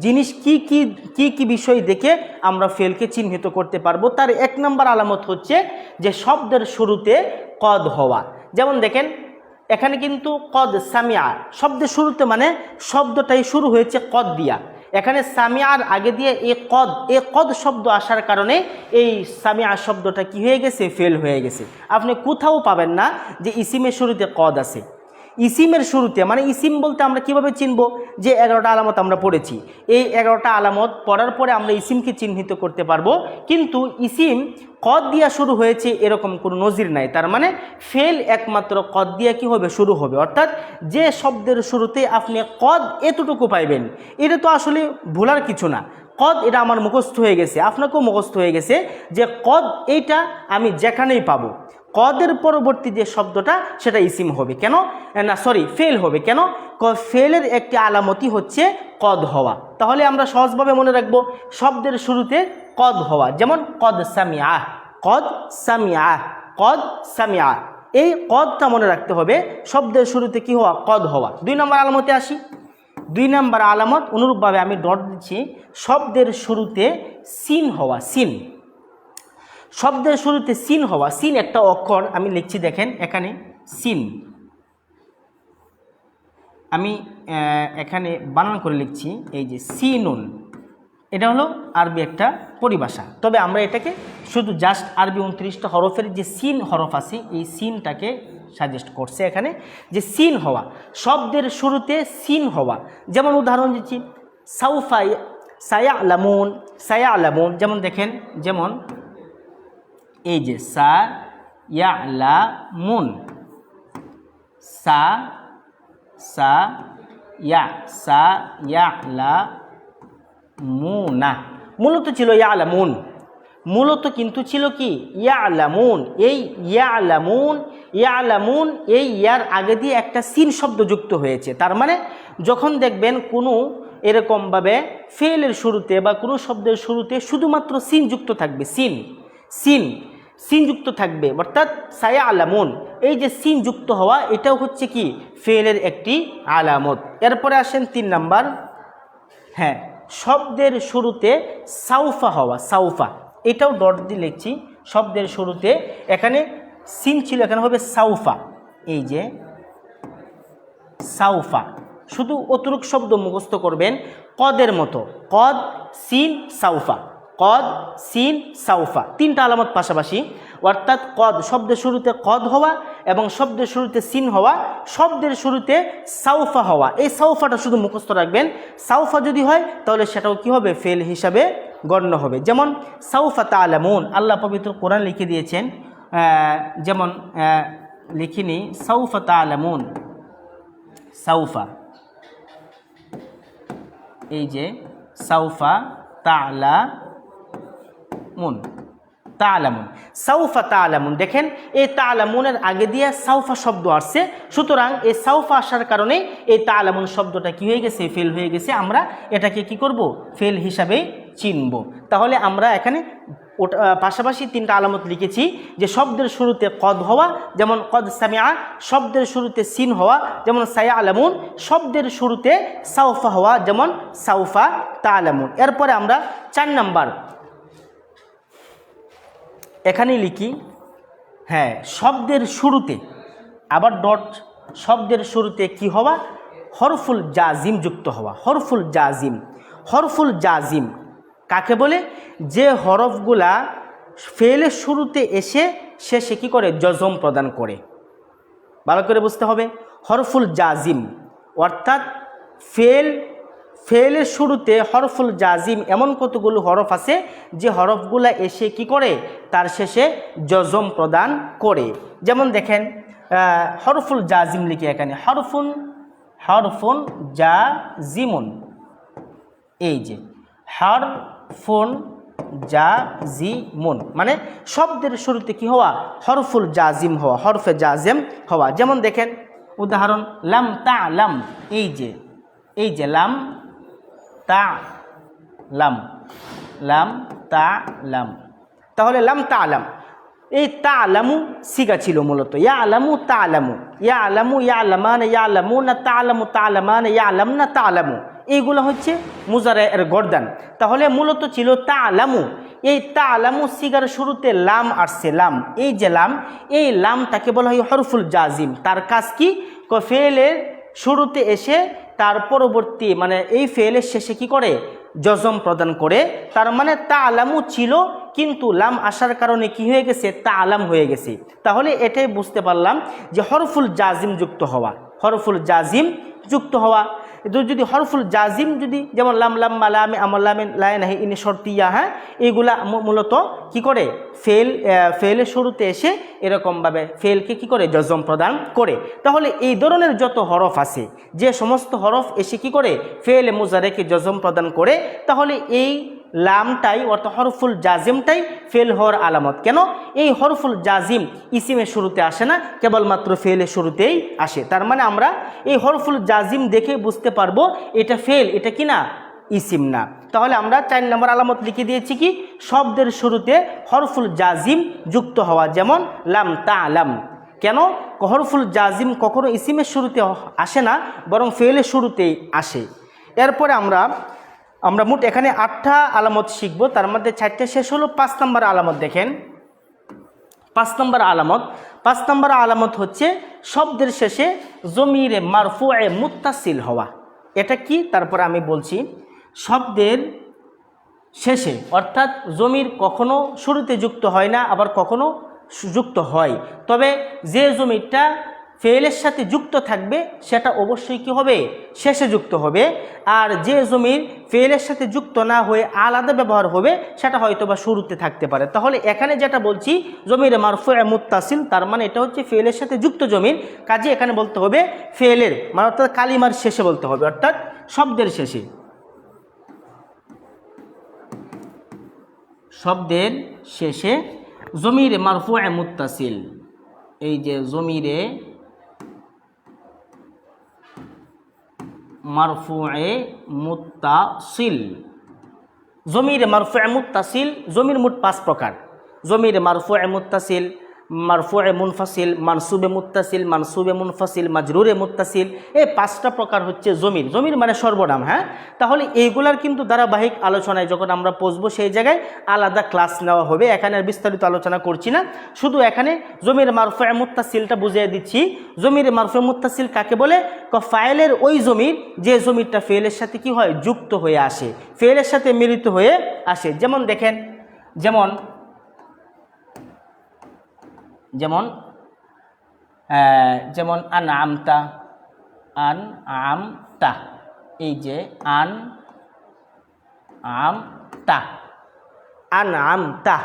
জিনিস কি বিষয় দেখে আমরা ফেলকে চিহ্নিত করতে পারবো। তার 1 নম্বর আলামত হচ্ছে যে শব্দের শুরুতে কদ হওয়া। যেমন দেখেন এখানে কিন্তু কদ সামিয়া, শব্দের শুরুতে মানে শব্দটাই শুরু হয়েছে কদ দিয়া। এখানে সামিয়ার আগে দিয়ে এ কদ শব্দ আসার কারণে এই সামিয়া শব্দটা কি হয়ে গেছে, ফেল হয়ে গেছে। আপনি কোথাও পাবেন না যে ইসিমের শুরুতে কদ আছে। ইসিমের শুরুতে মানে ইসিম বলতে আমরা কিভাবে চিনব, যে 11টা আলামত আমরা পড়েছি, এই 11টা আলামত পড়ার পরে আমরা ইসিমকে চিহ্নিত করতে পারবো। কিন্তু ইসিম কদ দিয়া শুরু হয়েছে এরকম কোনো নজির নাই। তার মানে ফেল একমাত্র কদ দিয়া কি হবে, শুরু হবে। অর্থাৎ যে শব্দের শুরুতে আপনি কদ এতটুকু পাইবেন, এটা তো আসলে ভোলার কিছু না। কদ এটা আমার মুখস্থ হয়ে গেছে, আপনাকেও মুখস্থ হয়ে গেছে যে কদ এইটা আমি যেখানেই পাবো। কদের পরবর্তী যে শব্দটা সেটা ইসিম হবে, কেন না সরি ফেল হবে। কেন? ফেলের একটি আলামতই হচ্ছে কদ হওয়া। তাহলে আমরা সহজভাবে মনে রাখবো শব্দের শুরুতে কদ হওয়া। যেমন কদ সামিয়া, কদ সামিয়া, কদ সামিয়া, এই কদটা মনে রাখতে হবে। শব্দের শুরুতে কি হওয়া, কদ হওয়া। 2 নম্বর আলামতে আসি। 2 নম্বর আলামত অনুরূপভাবে আমি ডট দিচ্ছি, শব্দের শুরুতে সিন হওয়া। সিন, শব্দের শুরুতে সিন হওয়া। সিন একটা অক্ষর, আমি লিখছি দেখেন এখানে সিন, আমি এখানে বানান করে লিখছি এই যে সিনুন। এটা হলো আরবি একটা পরিভাষা, তবে আমরা এটাকে শুধু জাস্ট আরবি 29টা হরফের যে সিন হরফ আছে এই সিনটাকে সাজেস্ট করছে এখানে, যে সিন হওয়া, শব্দের শুরুতে সিন হওয়া। যেমন উদাহরণ দিচ্ছি সাউফা সায়ালামুন, সায়ালামুন। যেমন দেখেন, যেমন এই যে সা ইয়ালামুন, সা সা ইয়ালামুনা, মূলত ছিল ইয়ালামুন, মূলত কিন্তু ছিল কি ইয়ালামুন। এই ইয়ালামুন, ইয়ালামুন এই ইয়ার আগে দিয়ে একটা সিন শব্দ যুক্ত হয়েছে। তার মানে যখন দেখবেন কোনো এরকমভাবে ফেলের শুরুতে বা কোনো শব্দের শুরুতে শুধুমাত্র সিন যুক্ত থাকবে, সিন সিন সিন যুক্ত থাকবে, অর্থাৎ সায়া আলামুন, এই যে সিন যুক্ত হওয়া এটাও হচ্ছে কি ফেলের একটি আলামত। এরপরে আসেন 3 নাম্বার, হ্যাঁ শব্দের শুরুতে সাউফা হওয়া। সাউফা, এটাও ডট দিয়ে লিখছি, শব্দের শুরুতে এখানে সিন ছিল, এখানে হবে সাউফা। এই যে সাউফা, শুধু অতটুক শব্দ মুখস্থ করবেন কদের মতো, কদ সিন সাউফা, কদ সিন সাউফা, 3টা আলামত পাশাপাশি। অর্থাৎ কদ শব্দের শুরুতে কদ হওয়া এবং শব্দের শুরুতে সিন হওয়া, শব্দের শুরুতে সাউফা হওয়া। এই সাউফাটা শুধু মুখস্থ রাখবেন। সাউফা যদি হয় তাহলে সেটাও কি হবে, ফেল হিসাবে গণ্য হবে। যেমন সাউফা তাআলামুন, আল্লাহ পবিত্র কোরআন লিখে দিয়েছেন, যেমন লিখিনি সাউফা তাআলামুন, সাউফা, এই যে সাউফা তাআলামুন, তাআলামুন, সাউফা তাআলামুন। দেখেন এই তাআলামুনের আগে দিয়ে সাউফা শব্দ আসছে, সুতরাং এই সাউফা আসার কারণে এই তাআলামুন শব্দটা কি হয়ে গেছে, ফেল হয়ে গেছে। আমরা এটাকে কি করব, ফেল হিসাবে চিনব। তাহলে আমরা এখানে পাশাপাশি 3টা আলামত লিখেছি, যে শব্দের শুরুতে কদ হওয়া, যেমন কদ সামিয়া, শব্দের শুরুতে সিন হওয়া, যেমন সায়ালামুন, শব্দের শুরুতে সাউফা হওয়া, যেমন সাউফা তাআলামুন। এরপরে আমরা 4 নাম্বার এখানেই লিখি, হ্যাঁ শব্দের শুরুতে আবার ডট, শব্দের শুরুতে কি হওয়া, হরফুল জাজিম যুক্ত হওয়া। হরফুল জাজিম, হরফুল জাজিম কাকে বলে, যে হরফগুলা ফেলের শুরুতে এসে শেষে কি করে, জজম প্রদান করে। ভালো করে বুঝতে হবে, হরফুল জাজিম অর্থাৎ ফেলের শুরুতে হরফুল জাজিম এমন কতগুলো হরফ আছে যে হরফগুলা এসে কি করে, তার শেষে জজম প্রদান করে। যেমন দেখেন হরফুল জাজিম লিখে এখানে হরফুন জাজিমুন, এই যে হরফুন জাজিমুন মানে শব্দের শুরুতে কি হওয়া, হরফুল জাজিম হওয়া, হরফে জাজিম হওয়া। যেমন দেখেন উদাহরণ লাম তা'লাম, এই যে লাম তা'লাম, লাম তা'লাম। তাহলে লাম তা'লাম এই তালামু সিগা ছিল মূলত, ইয়া আলামু তালামু, ইয়া আলামু ইয়া আলামান ইয়া আলামু না তালামু তালামান ইয়া আলাম না তালামু, এইগুলো হচ্ছে মুজারে এর গর্দান। তাহলে মূলত ছিল তালামু। এই তালামু সিগার শুরুতে লাম আসছে, লাম, এই যে লাম, এই লামটাকে বলা হয় হরফুল জাজিম। তার কাজ কি? ফেলের শুরুতে এসে তার পরবর্তী মানে এই ফেলের শেষে কি করে? জজম প্রদান করে। তার মানে তালামু ছিল, কিন্তু লাম আসার কারণে কি হয়ে গেছে? তালাম হয়ে গেছে। তাহলে এটাই বুঝতে পারলাম যে হরফুল জাজিম যুক্ত হওয়া, হরফুল জাজিম যুক্ত হওয়া। যদি হরফুল জাজিম যদি যেমন লাম লাম মালামে আমলামে লায়নাহি ইন শর্তিয়া, হ্যাঁ, এইগুলা মূলত কি করে? ফেলের শুরুতে এসে এরকমভাবে ফেলকে কি করে? জজম প্রদান করে। তাহলে এই ধরনের যত হরফ আছে, যে সমস্ত হরফ এসে কি করে? ফেল মুজারেকে জজম প্রদান করে, তাহলে এই লামটাই অর্থাৎ হরফুল জাজিমটাই ফেল হওয়ার আলামত। কেন? এই হরফুল জাজিম ইসিমের শুরুতে আসে না, কেবলমাত্র ফেলের শুরুতেই আসে। তার মানে আমরা এই হরফুল জাজিম দেখে বুঝতে পারবো এটা ফেল, এটা কি না? ইসিম না। তাহলে আমরা 4 নম্বর আলামত লিখে দিয়েছি কি? শব্দের শুরুতে হরফুল জাজিম যুক্ত হওয়া, যেমন লাম তালাম। কেন? হরফুল জাজিম কখনো ইসিমের শুরুতে আসে না, বরং ফেলের শুরুতেই আসে। এরপরে আমরা মোট এখানে 8টা আলামত শিখব, তার মধ্যে 4টা শেষ হলো। 5 নম্বর আলামত দেখেন। 5 নম্বর আলামত হচ্ছে শব্দের শেষে জমিরে মারফুয়ে মুত্তাসিল হওয়া। এটা কি? তারপর আমি বলছি। শব্দের শেষে অর্থাৎ জমির কখনো শুরুতে যুক্ত হয় না, আবার কখনো যুক্ত হয়, তবে যে জমিরটা ফেলের সাথে যুক্ত থাকবে সেটা অবশ্যই কি হবে? শেষে যুক্ত হবে। আর যে জমির ফেলের সাথে যুক্ত না হয়ে আলাদা ব্যবহার হবে সেটা হয়তো বা শুরুতে থাকতে পারে। তাহলে এখানে যেটা বলছি জমিরে মারফুয়ে মুত্তাসিল, তার মানে এটা হচ্ছে ফেলের সাথে যুক্ত জমির, কাজে এখানে বলতে হবে ফেলের মানে অর্থাৎ কালিমার শেষে বলতে হবে, অর্থাৎ শব্দের শেষে। শব্দের শেষে জমিরে মারফুয়ে মুত্তাসিল, এই যে জমিরে মারফুয়ে মুত্তাসিল, জমিরে মারফুয়ে মুত্তাসিল, জমির মোট 5 প্রকার। জমিরে মারফুয়ে মুত্তাসিল, মারফুয়ে মুনফাসিল, মানসুবে মুত্তাসিল, মানসুবে মুনফাসিল, মাজরুরে মুত্তাসিল, এই 5টা প্রকার হচ্ছে জমির। জমির মানে সর্বনাম, হ্যাঁ। তাহলে এইগুলার কিন্তু ধারাবাহিক আলোচনায় যখন আমরা পৌঁছবো সেই জায়গায় আলাদা ক্লাস নেওয়া হবে, এখানে আর বিস্তারিত আলোচনা করছি না। শুধু এখানে জমির মারফুয়ে মুত্তাসিলটা বুঝিয়ে দিচ্ছি। জমির মারফুয়ে মুত্তাসিল কাকে বলে? ফাইলের ওই জমির যে জমিরটা ফেলের সাথে কি হয়? যুক্ত হয়ে আসে, ফেলের সাথে মিলিত হয়ে আসে। যেমন দেখেন, যেমন আনআমতা, আনআমতা, এই যে আনআমতা, আনআমতা,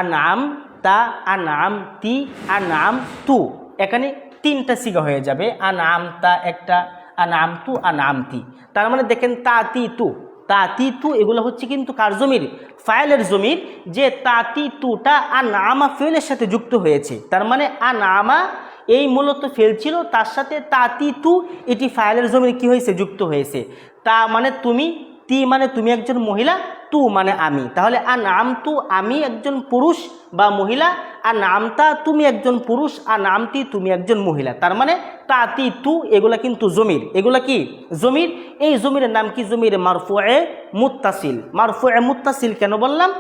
আনআমতা, আনআমতি, আনআমতু, এখানে 3টা সিগা হয়ে যাবে। আনআমতা একটা, আনআমতু, আনআমতি। তার মানে দেখেন তাতিতু, তাতিতু এগুলো হচ্ছে কিন্তু কার জমির? ফাইলের জমির। যে তাতিতুটা আনআমা ফেলের সাথে যুক্ত হয়েছে, তার মানে আনআমা এই মূলত ফেল ছিল, তার সাথে তাতিতু এটি ফাইলের জমির কি হয়েছে? যুক্ত হয়েছে। তা মানে তুমি, তি মানে তুমি একজন মহিলা, তু মানে আমি। তাহলে আনআমতু আমি একজন পুরুষ বা মহিলা, আনআমতা তুমি একজন পুরুষ, আনআমতি তুমি একজন মহিলা। তার মানে তাতি তু এগুলা কিন্তু জমির, এগুলা কি? জমির। এই জমিরের নাম কি? জমির মারফুয়ে মুত্তাসিল। মারফুয়ে মুত্তাসিল কেন বললাম?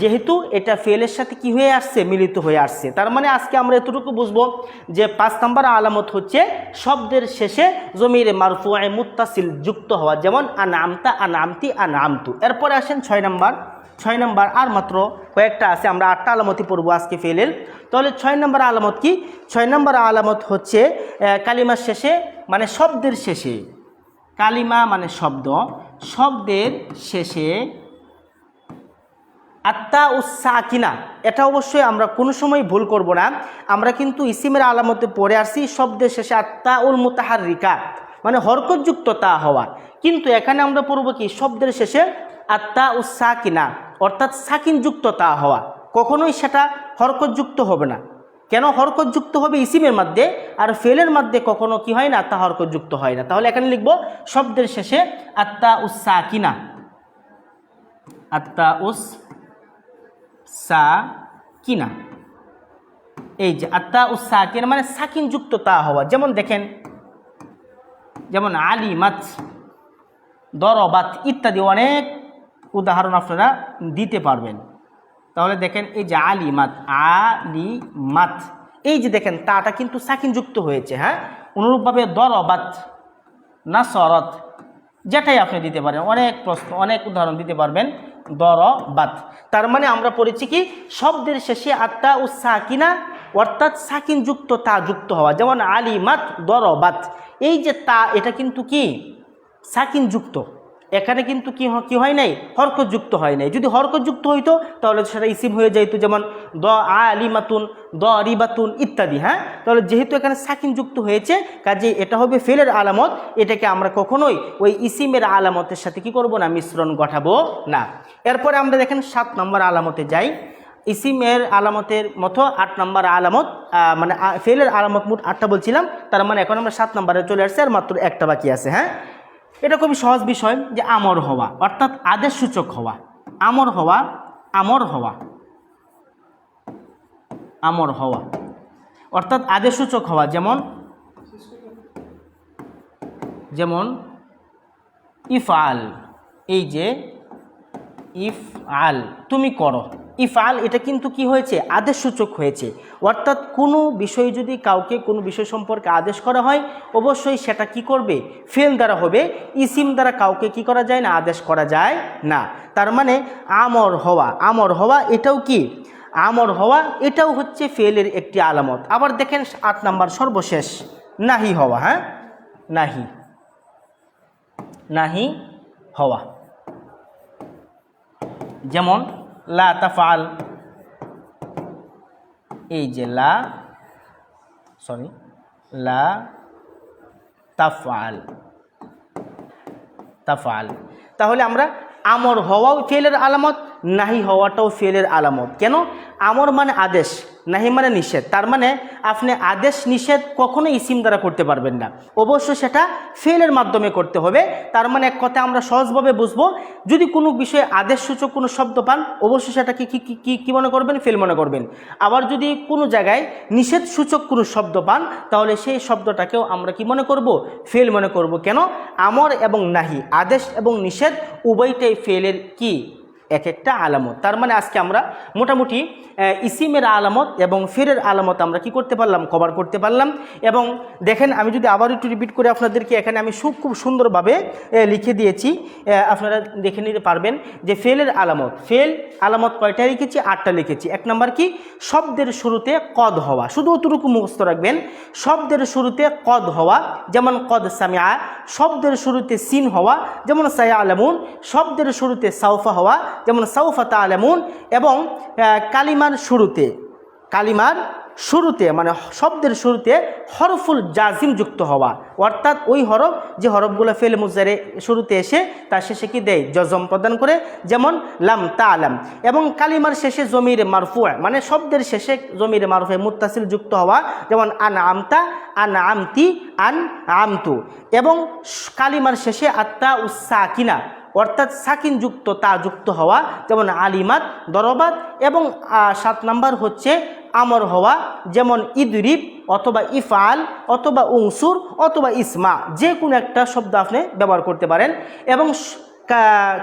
যেহেতু এটা ফেলের সাথে কি হয়ে আসছে? মিলিত হয়ে আসছে। তার মানে আজকে আমরা এতটুকু বুঝবো যে 5 নম্বর আলামত হচ্ছে শব্দের শেষে জমির মারফুয়ে মুত্তাসিল যুক্ত হওয়া, যেমন আনআমতা, আনআমতি, আনআমতু। এরপরে আসেন 6 নম্বর, আর মাত্র কয়েকটা আছে, আমরা 8টা আলামতই পড়বো আজকে ফেলের। তাহলে 6 নম্বর আলামত কি? 6 নম্বর আলামত হচ্ছে কালিমার শেষে মানে শব্দের শেষে, কালিমা মানে শব্দ, শব্দের শেষে আত্তা উসাকিনা। এটা অবশ্যই আমরা কোনো সময় ভুল করব না। আমরা কিন্তু ইসিমের আলামতে পড়ে আসছি শব্দের শেষে আত্তা উল মুতাহাররিকা মানে হরকতযুক্ত তা হওয়া, কিন্তু এখানে আমরা পড়ব কি? শব্দের শেষে আত্তা উসাকিনা অর্থাৎ সাকিনযুক্ত তা হওয়া। কখনোই সেটা হরকতযুক্ত হবে না। কেন? হরকতযুক্ত হবে ইসিমের মধ্যে, আর ফেলের মধ্যে কখনো কি হয় না? তা হরকতযুক্ত হয় না। তাহলে এখানে লিখব শব্দের শেষে আত্তা উসাকিনা, আত্তা উস সা কিনা, এই যে আত্তা উসাকিন মানে সাকিন যুক্ত তা হওয়া। যেমন দেখেন, যেমন আলিমাত, দরবাত ইত্যাদি অনেক উদাহরণ আপনারা দিতে পারবেন। তাহলে দেখেন এই যে আলিমাত, আলিমাত, এই যে দেখেন তাটা কিন্তু সাকিন যুক্ত হয়েছে। হ্যাঁ, অনুরূপভাবে দরবাত, নাসরত, যেটাই আপনি দিতে পারেন, অনেক প্রশ্ন অনেক উদাহরণ দিতে পারবেন। দরবাত, তার মানে আমরা পড়েছি কি শব্দের শেষে আত্তা ও সাকিনা অর্থাৎ সাকিন যুক্ত তা যুক্ত হওয়া। যেমন আলিমাত, দরবাত, এই যে তা এটা কিন্তু কি সাকিন যুক্ত, এখানে কিন্তু কি হয় নাই, হরকত যুক্ত হয় নাই। যদি হরকত যুক্ত হইতো তাহলে সেটা ইসিম হয়ে যাইতো, যেমন দ আলিমাতুন, দ রিবাতুন ইত্যাদি। হ্যাঁ, তাহলে যেহেতু এখানে সাকিন যুক্ত হয়েছে কাজে এটা হবে ফেলের আলামত। এটাকে আমরা কখনোই ওই ইসিমের আলামতের সাথে কি করব না, মিশ্রণ ঘটাবো না। এরপরে আমরা দেখেন 7 নম্বর আলামতে যাই। ইসিমের আলামতের মতো 8 নম্বর আলামত, মানে ফেলের আলামত মোট 8টা বলছিলাম, তার মানে এখন আমরা 7 নম্বরে চলে আসছি, আর মাত্র একটা বাকি আছে। হ্যাঁ, এটা খুবই সহজ বিষয়, যে আমর হওয়া অর্থাৎ আদেশ সূচক হওয়া। আমর হওয়া, আমর হওয়া, আমর হওয়া অর্থাৎ আদেশ সূচক হওয়া। যেমন ইফআল, এই যে ইফআল তুমি করো, ইফআল এটা কিন্তু কি হয়েছে, আদেশ সূচক হয়েছে। অর্থাৎ কোনো বিষয় যদি কাউকে কোনো বিষয় সম্পর্কে আদেশ করা হয় অবশ্যই সেটা কি করবে, ফেল দ্বারা হবে। ইসিম দ্বারা কাউকে কি করা যায় না, আদেশ করা যায় না। তার মানে আমর হওয়া, আমর হওয়া এটাও কি, আমর হওয়া এটাও হচ্ছে ফেলের একটি আলামত। আবার দেখেন 8 নম্বর সর্বশেষ নাহি হওয়া। হ্যাঁ, নাহি, নাহি হওয়া। যেমন লা তাফআল, এই যে লা তাফআল, তাফআল। তাহলে আমরা আমর হওয়াও ফেলের আলামত, নাহি হওয়াটাও ফেলের আলামত। কেন? আমর মানে আদেশ, নাহি মানে নিষেধ। তার মানে আপনি আদেশ নিষেধ কখনো ইসিম দ্বারা করতে পারবেন না, অবশ্যই সেটা ফেলের মাধ্যমে করতে হবে। তার মানে এক কথা আমরা সহজভাবে বুঝবো, যদি কোনো বিষয়ে আদেশ সূচক কোনো শব্দ পান অবশ্যই সেটাকে কি মনে করবেন, ফেল মনে করবেন। আবার যদি কোনো জায়গায় নিষেধ সূচক কোনো শব্দ পান তাহলে সেই শব্দটাকেও আমরা কি মনে করব, ফেল মনে করব। কেন? আমর এবং নাহি, আদেশ এবং নিষেধ উভয়টাই ফেলের কি এক একটা আলামত। তার মানে আজকে আমরা মোটামুটি ইসিমের আলামত এবং ফেলের আলামত আমরা কি করতে পারলাম, কভার করতে পারলাম। এবং দেখেন আমি যদি আবার একটু রিপিট করে আপনাদেরকে, এখানে আমি খুব সুন্দরভাবে লিখে দিয়েছি, আপনারা দেখে নিতে পারবেন যে ফেলের আলামত, ফেল আলামত কয়টা লিখেছি, 8টা লিখেছি। 1 নম্বর কি, শব্দের শুরুতে কদ হওয়া, শুধু অতটুকু মুখস্থ রাখবেন। শব্দের শুরুতে কদ হওয়া, যেমন কদ সামিআ। শব্দের শুরুতে সিন হওয়া, যেমন সায়ালামুন। শব্দের শুরুতে সাউফা হওয়া, যেমন সাউফা তাআলামুন। এবং কালিমার শুরুতে মানে শব্দের শুরুতে হরফুল জাজিম যুক্ত হওয়া, অর্থাৎ ওই হরফ যে হরফগুলো ফেল মুজারে শুরুতে এসে তার শেষে কি দেয়, জজম প্রদান করে, যেমন লাম তাআলাম। এবং কালিমার শেষে জমির মারফু, মানে শব্দের শেষে জমির মারফু মুত্তাসিল যুক্ত হওয়া, যেমন আনআমতা, আনআমতি, আনআমতু। এবং কালিমার শেষে আত্তা উসাকিনা অর্থাৎ সাকিন যুক্ত তা যুক্ত হওয়া, যেমন আলিমাত, দরবাত। এবং 7 নম্বর হচ্ছে আমর হওয়া, যেমন ইদরিব অথবা ইফআল অথবা উনসুর অথবা ইসমা, যে কোনো একটা শব্দ আপনি ব্যবহার করতে পারেন। এবং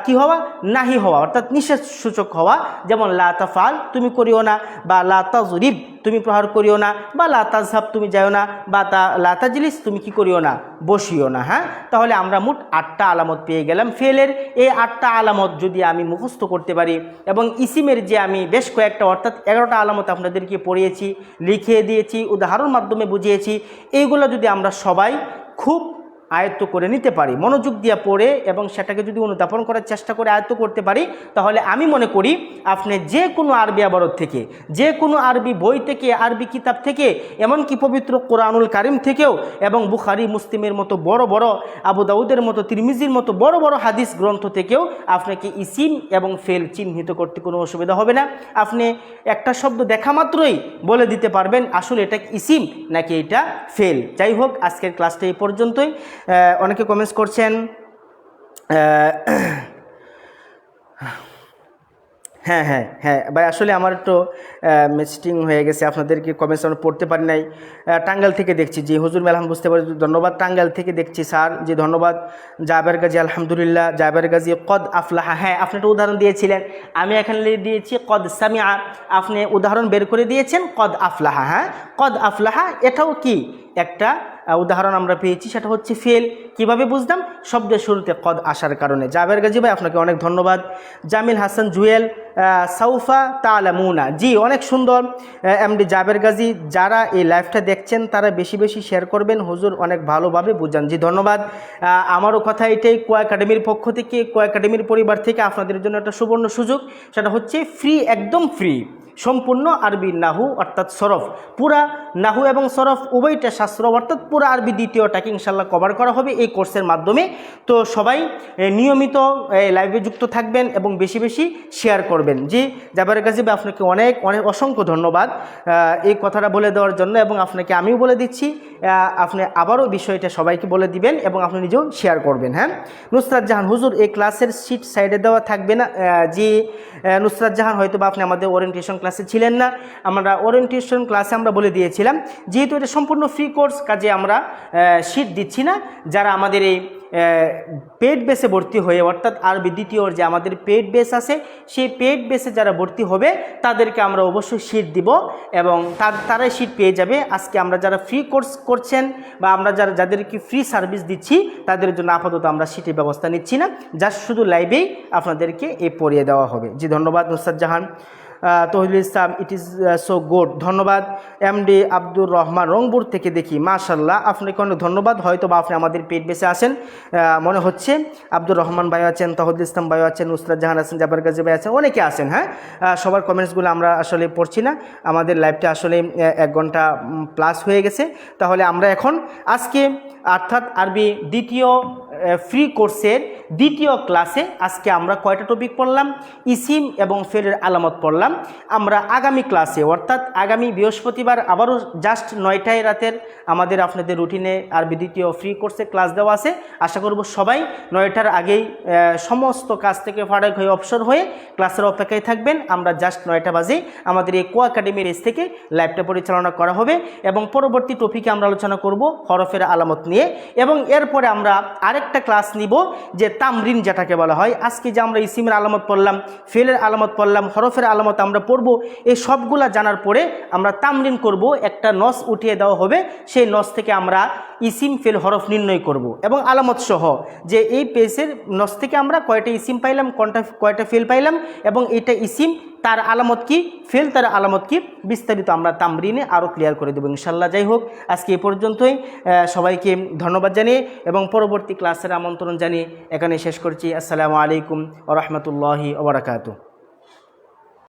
কি হওয়া, নাহি হওয়া অর্থাৎ নিষেধ সূচক হওয়া, যেমন লা তাফআল তুমি করিও না, বা লা তাজরিব তুমি প্রহার করিও না, বা লা তাযহাব তুমি যাও না, বা লা তাজলিস তুমি কি করিও না, বসিও না। হ্যাঁ, তাহলে আমরা মোট 8টা আলামত পেয়ে গেলাম ফেলের। এই 8টা আলামত যদি আমি মুখস্থ করতে পারি, এবং ইসিমের যে আমি বেশ কয়েকটা অর্থাৎ 11টা আলামত আপনাদেরকে পড়িয়েছি, লিখিয়ে দিয়েছি, উদাহরণ মাধ্যমে বুঝিয়েছি, এইগুলো যদি আমরা সবাই খুব আয়ত্ত করে নিতে পারি, মনোযোগ দিয়ে পড়ে এবং সেটাকে যদি অনুধাবন করার চেষ্টা করে আয়ত্ত করতে পারি, তাহলে আমি মনে করি আপনি যে কোনো আরবি আবারত থেকে, যে কোনো আরবি বই থেকে, আরবি কিতাব থেকে, এমনকি পবিত্র কোরআনুল কারিম থেকেও, এবং বুখারী মুসলিমের মতো বড় বড়, আবু দাউদের মতো, তিরমিজির মতো বড় বড় হাদিস গ্রন্থ থেকেও আপনাকে ইসিম এবং ফেল চিহ্নিত করতে কোনো অসুবিধা হবে না। আপনি একটা শব্দ দেখা মাত্রই বলে দিতে পারবেন আসলে এটা ইসিম নাকি এটা ফেল। যাই হোক, আজকের ক্লাসটা এই পর্যন্তই। অনেকে কমেন্টস করছেন, হ্যাঁ হ্যাঁ হ্যাঁ ভাই, আসলে আমার একটু মিস্টিং হয়ে গেছে, আপনাদেরকে কমেন্টস আমরা পড়তে পারি নাই। টাঙ্গাইল থেকে দেখছি, জি হুজুর মেলহাম, বুঝতে পারি, ধন্যবাদ। টাঙ্গাইল থেকে দেখছি স্যার, জি ধন্যবাদ। জাবের গাজী, আলহামদুলিল্লাহ। জাবের গাজী, কদ আফলাহা, হ্যাঁ আপনি একটা উদাহরণ দিয়েছিলেন, আমি এখানে দিয়েছি কদ সামিআ, আপনি উদাহরণ বের করে দিয়েছেন কদ আফলাহা। হ্যাঁ, কদ আফলাহা এটাও কি একটা উদাহরণ আমরা পেয়েছি, সেটা হচ্ছে ফেল। কিভাবে বুঝলাম? শব্দের শুরুতে কদ আসার কারণে। জাবের গাজী ভাই, আপনাকে অনেক ধন্যবাদ। জামিল হাসান জুয়েল, সাউফা তালামুনা, জি অনেক সুন্দর। এমডি জাবের গাজী, যারা এই লাইভটা দেখছেন তারা বেশি বেশি শেয়ার করবেন, হুজুর অনেক ভালোভাবে বুঝান, জি ধন্যবাদ। আমারও কথা এটাই, কো একাডেমির পক্ষ থেকে, কো একাডেমির পরিবার থেকে আপনাদের জন্য একটা সুবর্ণ সুযোগ, সেটা হচ্ছে ফ্রি, একদম ফ্রি, সম্পূর্ণ আরবি নাহু অর্থাৎ সরফ, পুরা নাহু এবং সরফ উভয়টা শাস্ত্র অর্থাৎ পুরা আরবি দ্বিতীয়টাকে ইনশাল্লাহ কভার করা হবে এই কোর্সের মাধ্যমে। তো সবাই নিয়মিত লাইভে যুক্ত থাকবেন এবং বেশি বেশি শেয়ার করবেন। জি জাবের গাজী ভাই, আপনাকে অনেক অনেক অসংখ্য ধন্যবাদ এই কথাটা বলে দেওয়ার জন্য, এবং আপনাকে আমিও বলে দিচ্ছি, আপনি আবারও বিষয়টা সবাইকে বলে দিবেন এবং আপনি নিজেও শেয়ার করবেন। হ্যাঁ, নুসরাত জাহান, হুজুর এই ক্লাসের সিট সাইডে দেওয়া থাকবে না? জি নুসরাত জাহান, হয়তো বা আপনি আমাদের ওরিয়েন্টেশন ক্লাসে ছিলেন না, আমরা ওরিয়েন্টেশন ক্লাসে আমরা বলে দিয়েছিলাম, যেহেতু এটা সম্পূর্ণ ফ্রি কোর্স, কাজে আমরা সিট দিচ্ছি না। যারা আমাদের এই পেড বেসে ভর্তি হয়ে, অর্থাৎ আরবি দ্বিতীয়র যে আমাদের পেড বেস আছে, সেই পেড বেসে যারা ভর্তি হবে তাদেরকে আমরা অবশ্যই সিট দিব এবং তারাই সিট পেয়ে যাবে। আজকে আমরা যারা ফ্রি কোর্স করছেন বা আমরা যাদেরকে ফ্রি সার্ভিস দিচ্ছি, তাদের জন্য আপাতত আমরা সিটের ব্যবস্থা নিচ্ছি না, জাস্ট শুধু লাইভেই আপনাদেরকে পড়িয়ে দেওয়া হবে। জি ধন্যবাদ নুসরাত জাহান। তহিদুল ইসলাম, ইট ইজ সো গুড, ধন্যবাদ। এমডি আব্দুর রহমান, রংপুর থেকে দেখি, মাশাল্লাহ, আপনাকে অনেক ধন্যবাদ। হয়তো বা আপনি আমাদের পেট বেসে আসেন মনে হচ্ছে। আব্দুর রহমান ভাই আছেন, তহিদুল ইসলাম ভাই আছেন, নুসরাত জাহান আছেন, জাবের গাজী ভাই আছেন, অনেকে আছেন। হ্যাঁ, সবার কমেন্টসগুলো আমরা আসলে পড়ছি না, আমাদের লাইভটা আসলে 1 ঘন্টা প্লাস হয়ে গেছে। তাহলে আমরা এখন আজকে অর্থাৎ আরবি দ্বিতীয় ফ্রি কোর্সের দ্বিতীয় ক্লাসে আজকে আমরা কয়টা টপিক পড়লাম? ইসিম এবং ফেলের আলামত পড়লাম। আমরা আগামী ক্লাসে অর্থাৎ আগামী বৃহস্পতিবার আবারও জাস্ট 9টায় রাতের আমাদের আপনাদের রুটিনে আরবি দ্বিতীয় ফ্রি কোর্সে ক্লাস দেওয়া আছে। আশা করব সবাই 9টার আগেই সমস্ত কাজ থেকে ফারাক হয়ে অবসর হয়ে ক্লাসের অপেক্ষায় থাকবেন। আমরা জাস্ট 9টা বাজে আমাদের এই কো একাডেমির এজ থেকে লাইভটা পরিচালনা করা হবে এবং পরবর্তী টপিকে আমরা আলোচনা করব হরফের আলামত নিয়ে, এবং এরপরে আমরা আরেকটা ক্লাস নিব যে তামরিন, যেটাকে বলা হয়। আজকে যে আমরা ইসিমের আলামত পড়লাম, ফেলের আলামত পড়লাম, হরফের আলামত আমরা পড়ব, এই সবগুলা জানার পরে আমরা তামরিন করব, একটা নস উঠিয়ে দেওয়া হবে, সেই নস থেকে আমরা ইসিম ফেল হরফ নির্ণয় করব এবং আলামত সহ, যে এই পেজের নস থেকে আমরা কয়টা ইসিম পাইলাম, কয়টা ফেল পাইলাম, এবং এটা ইসিম তার আলামত কি, ফেল তার আলামত কি, বিস্তারিত আমরা তামরিনে আরও ক্লিয়ার করে দেবো ইনশাল্লাহ। যাই হোক, আজকে এই পর্যন্তই, সবাইকে ধন্যবাদ জানিয়ে এবং পরবর্তী ক্লাসের আমন্ত্রণ জানিয়ে এখানে শেষ করছি। আসসালামু আলাইকুম ওয়া রাহমাতুল্লাহি ওয়া বারাকাতুহু।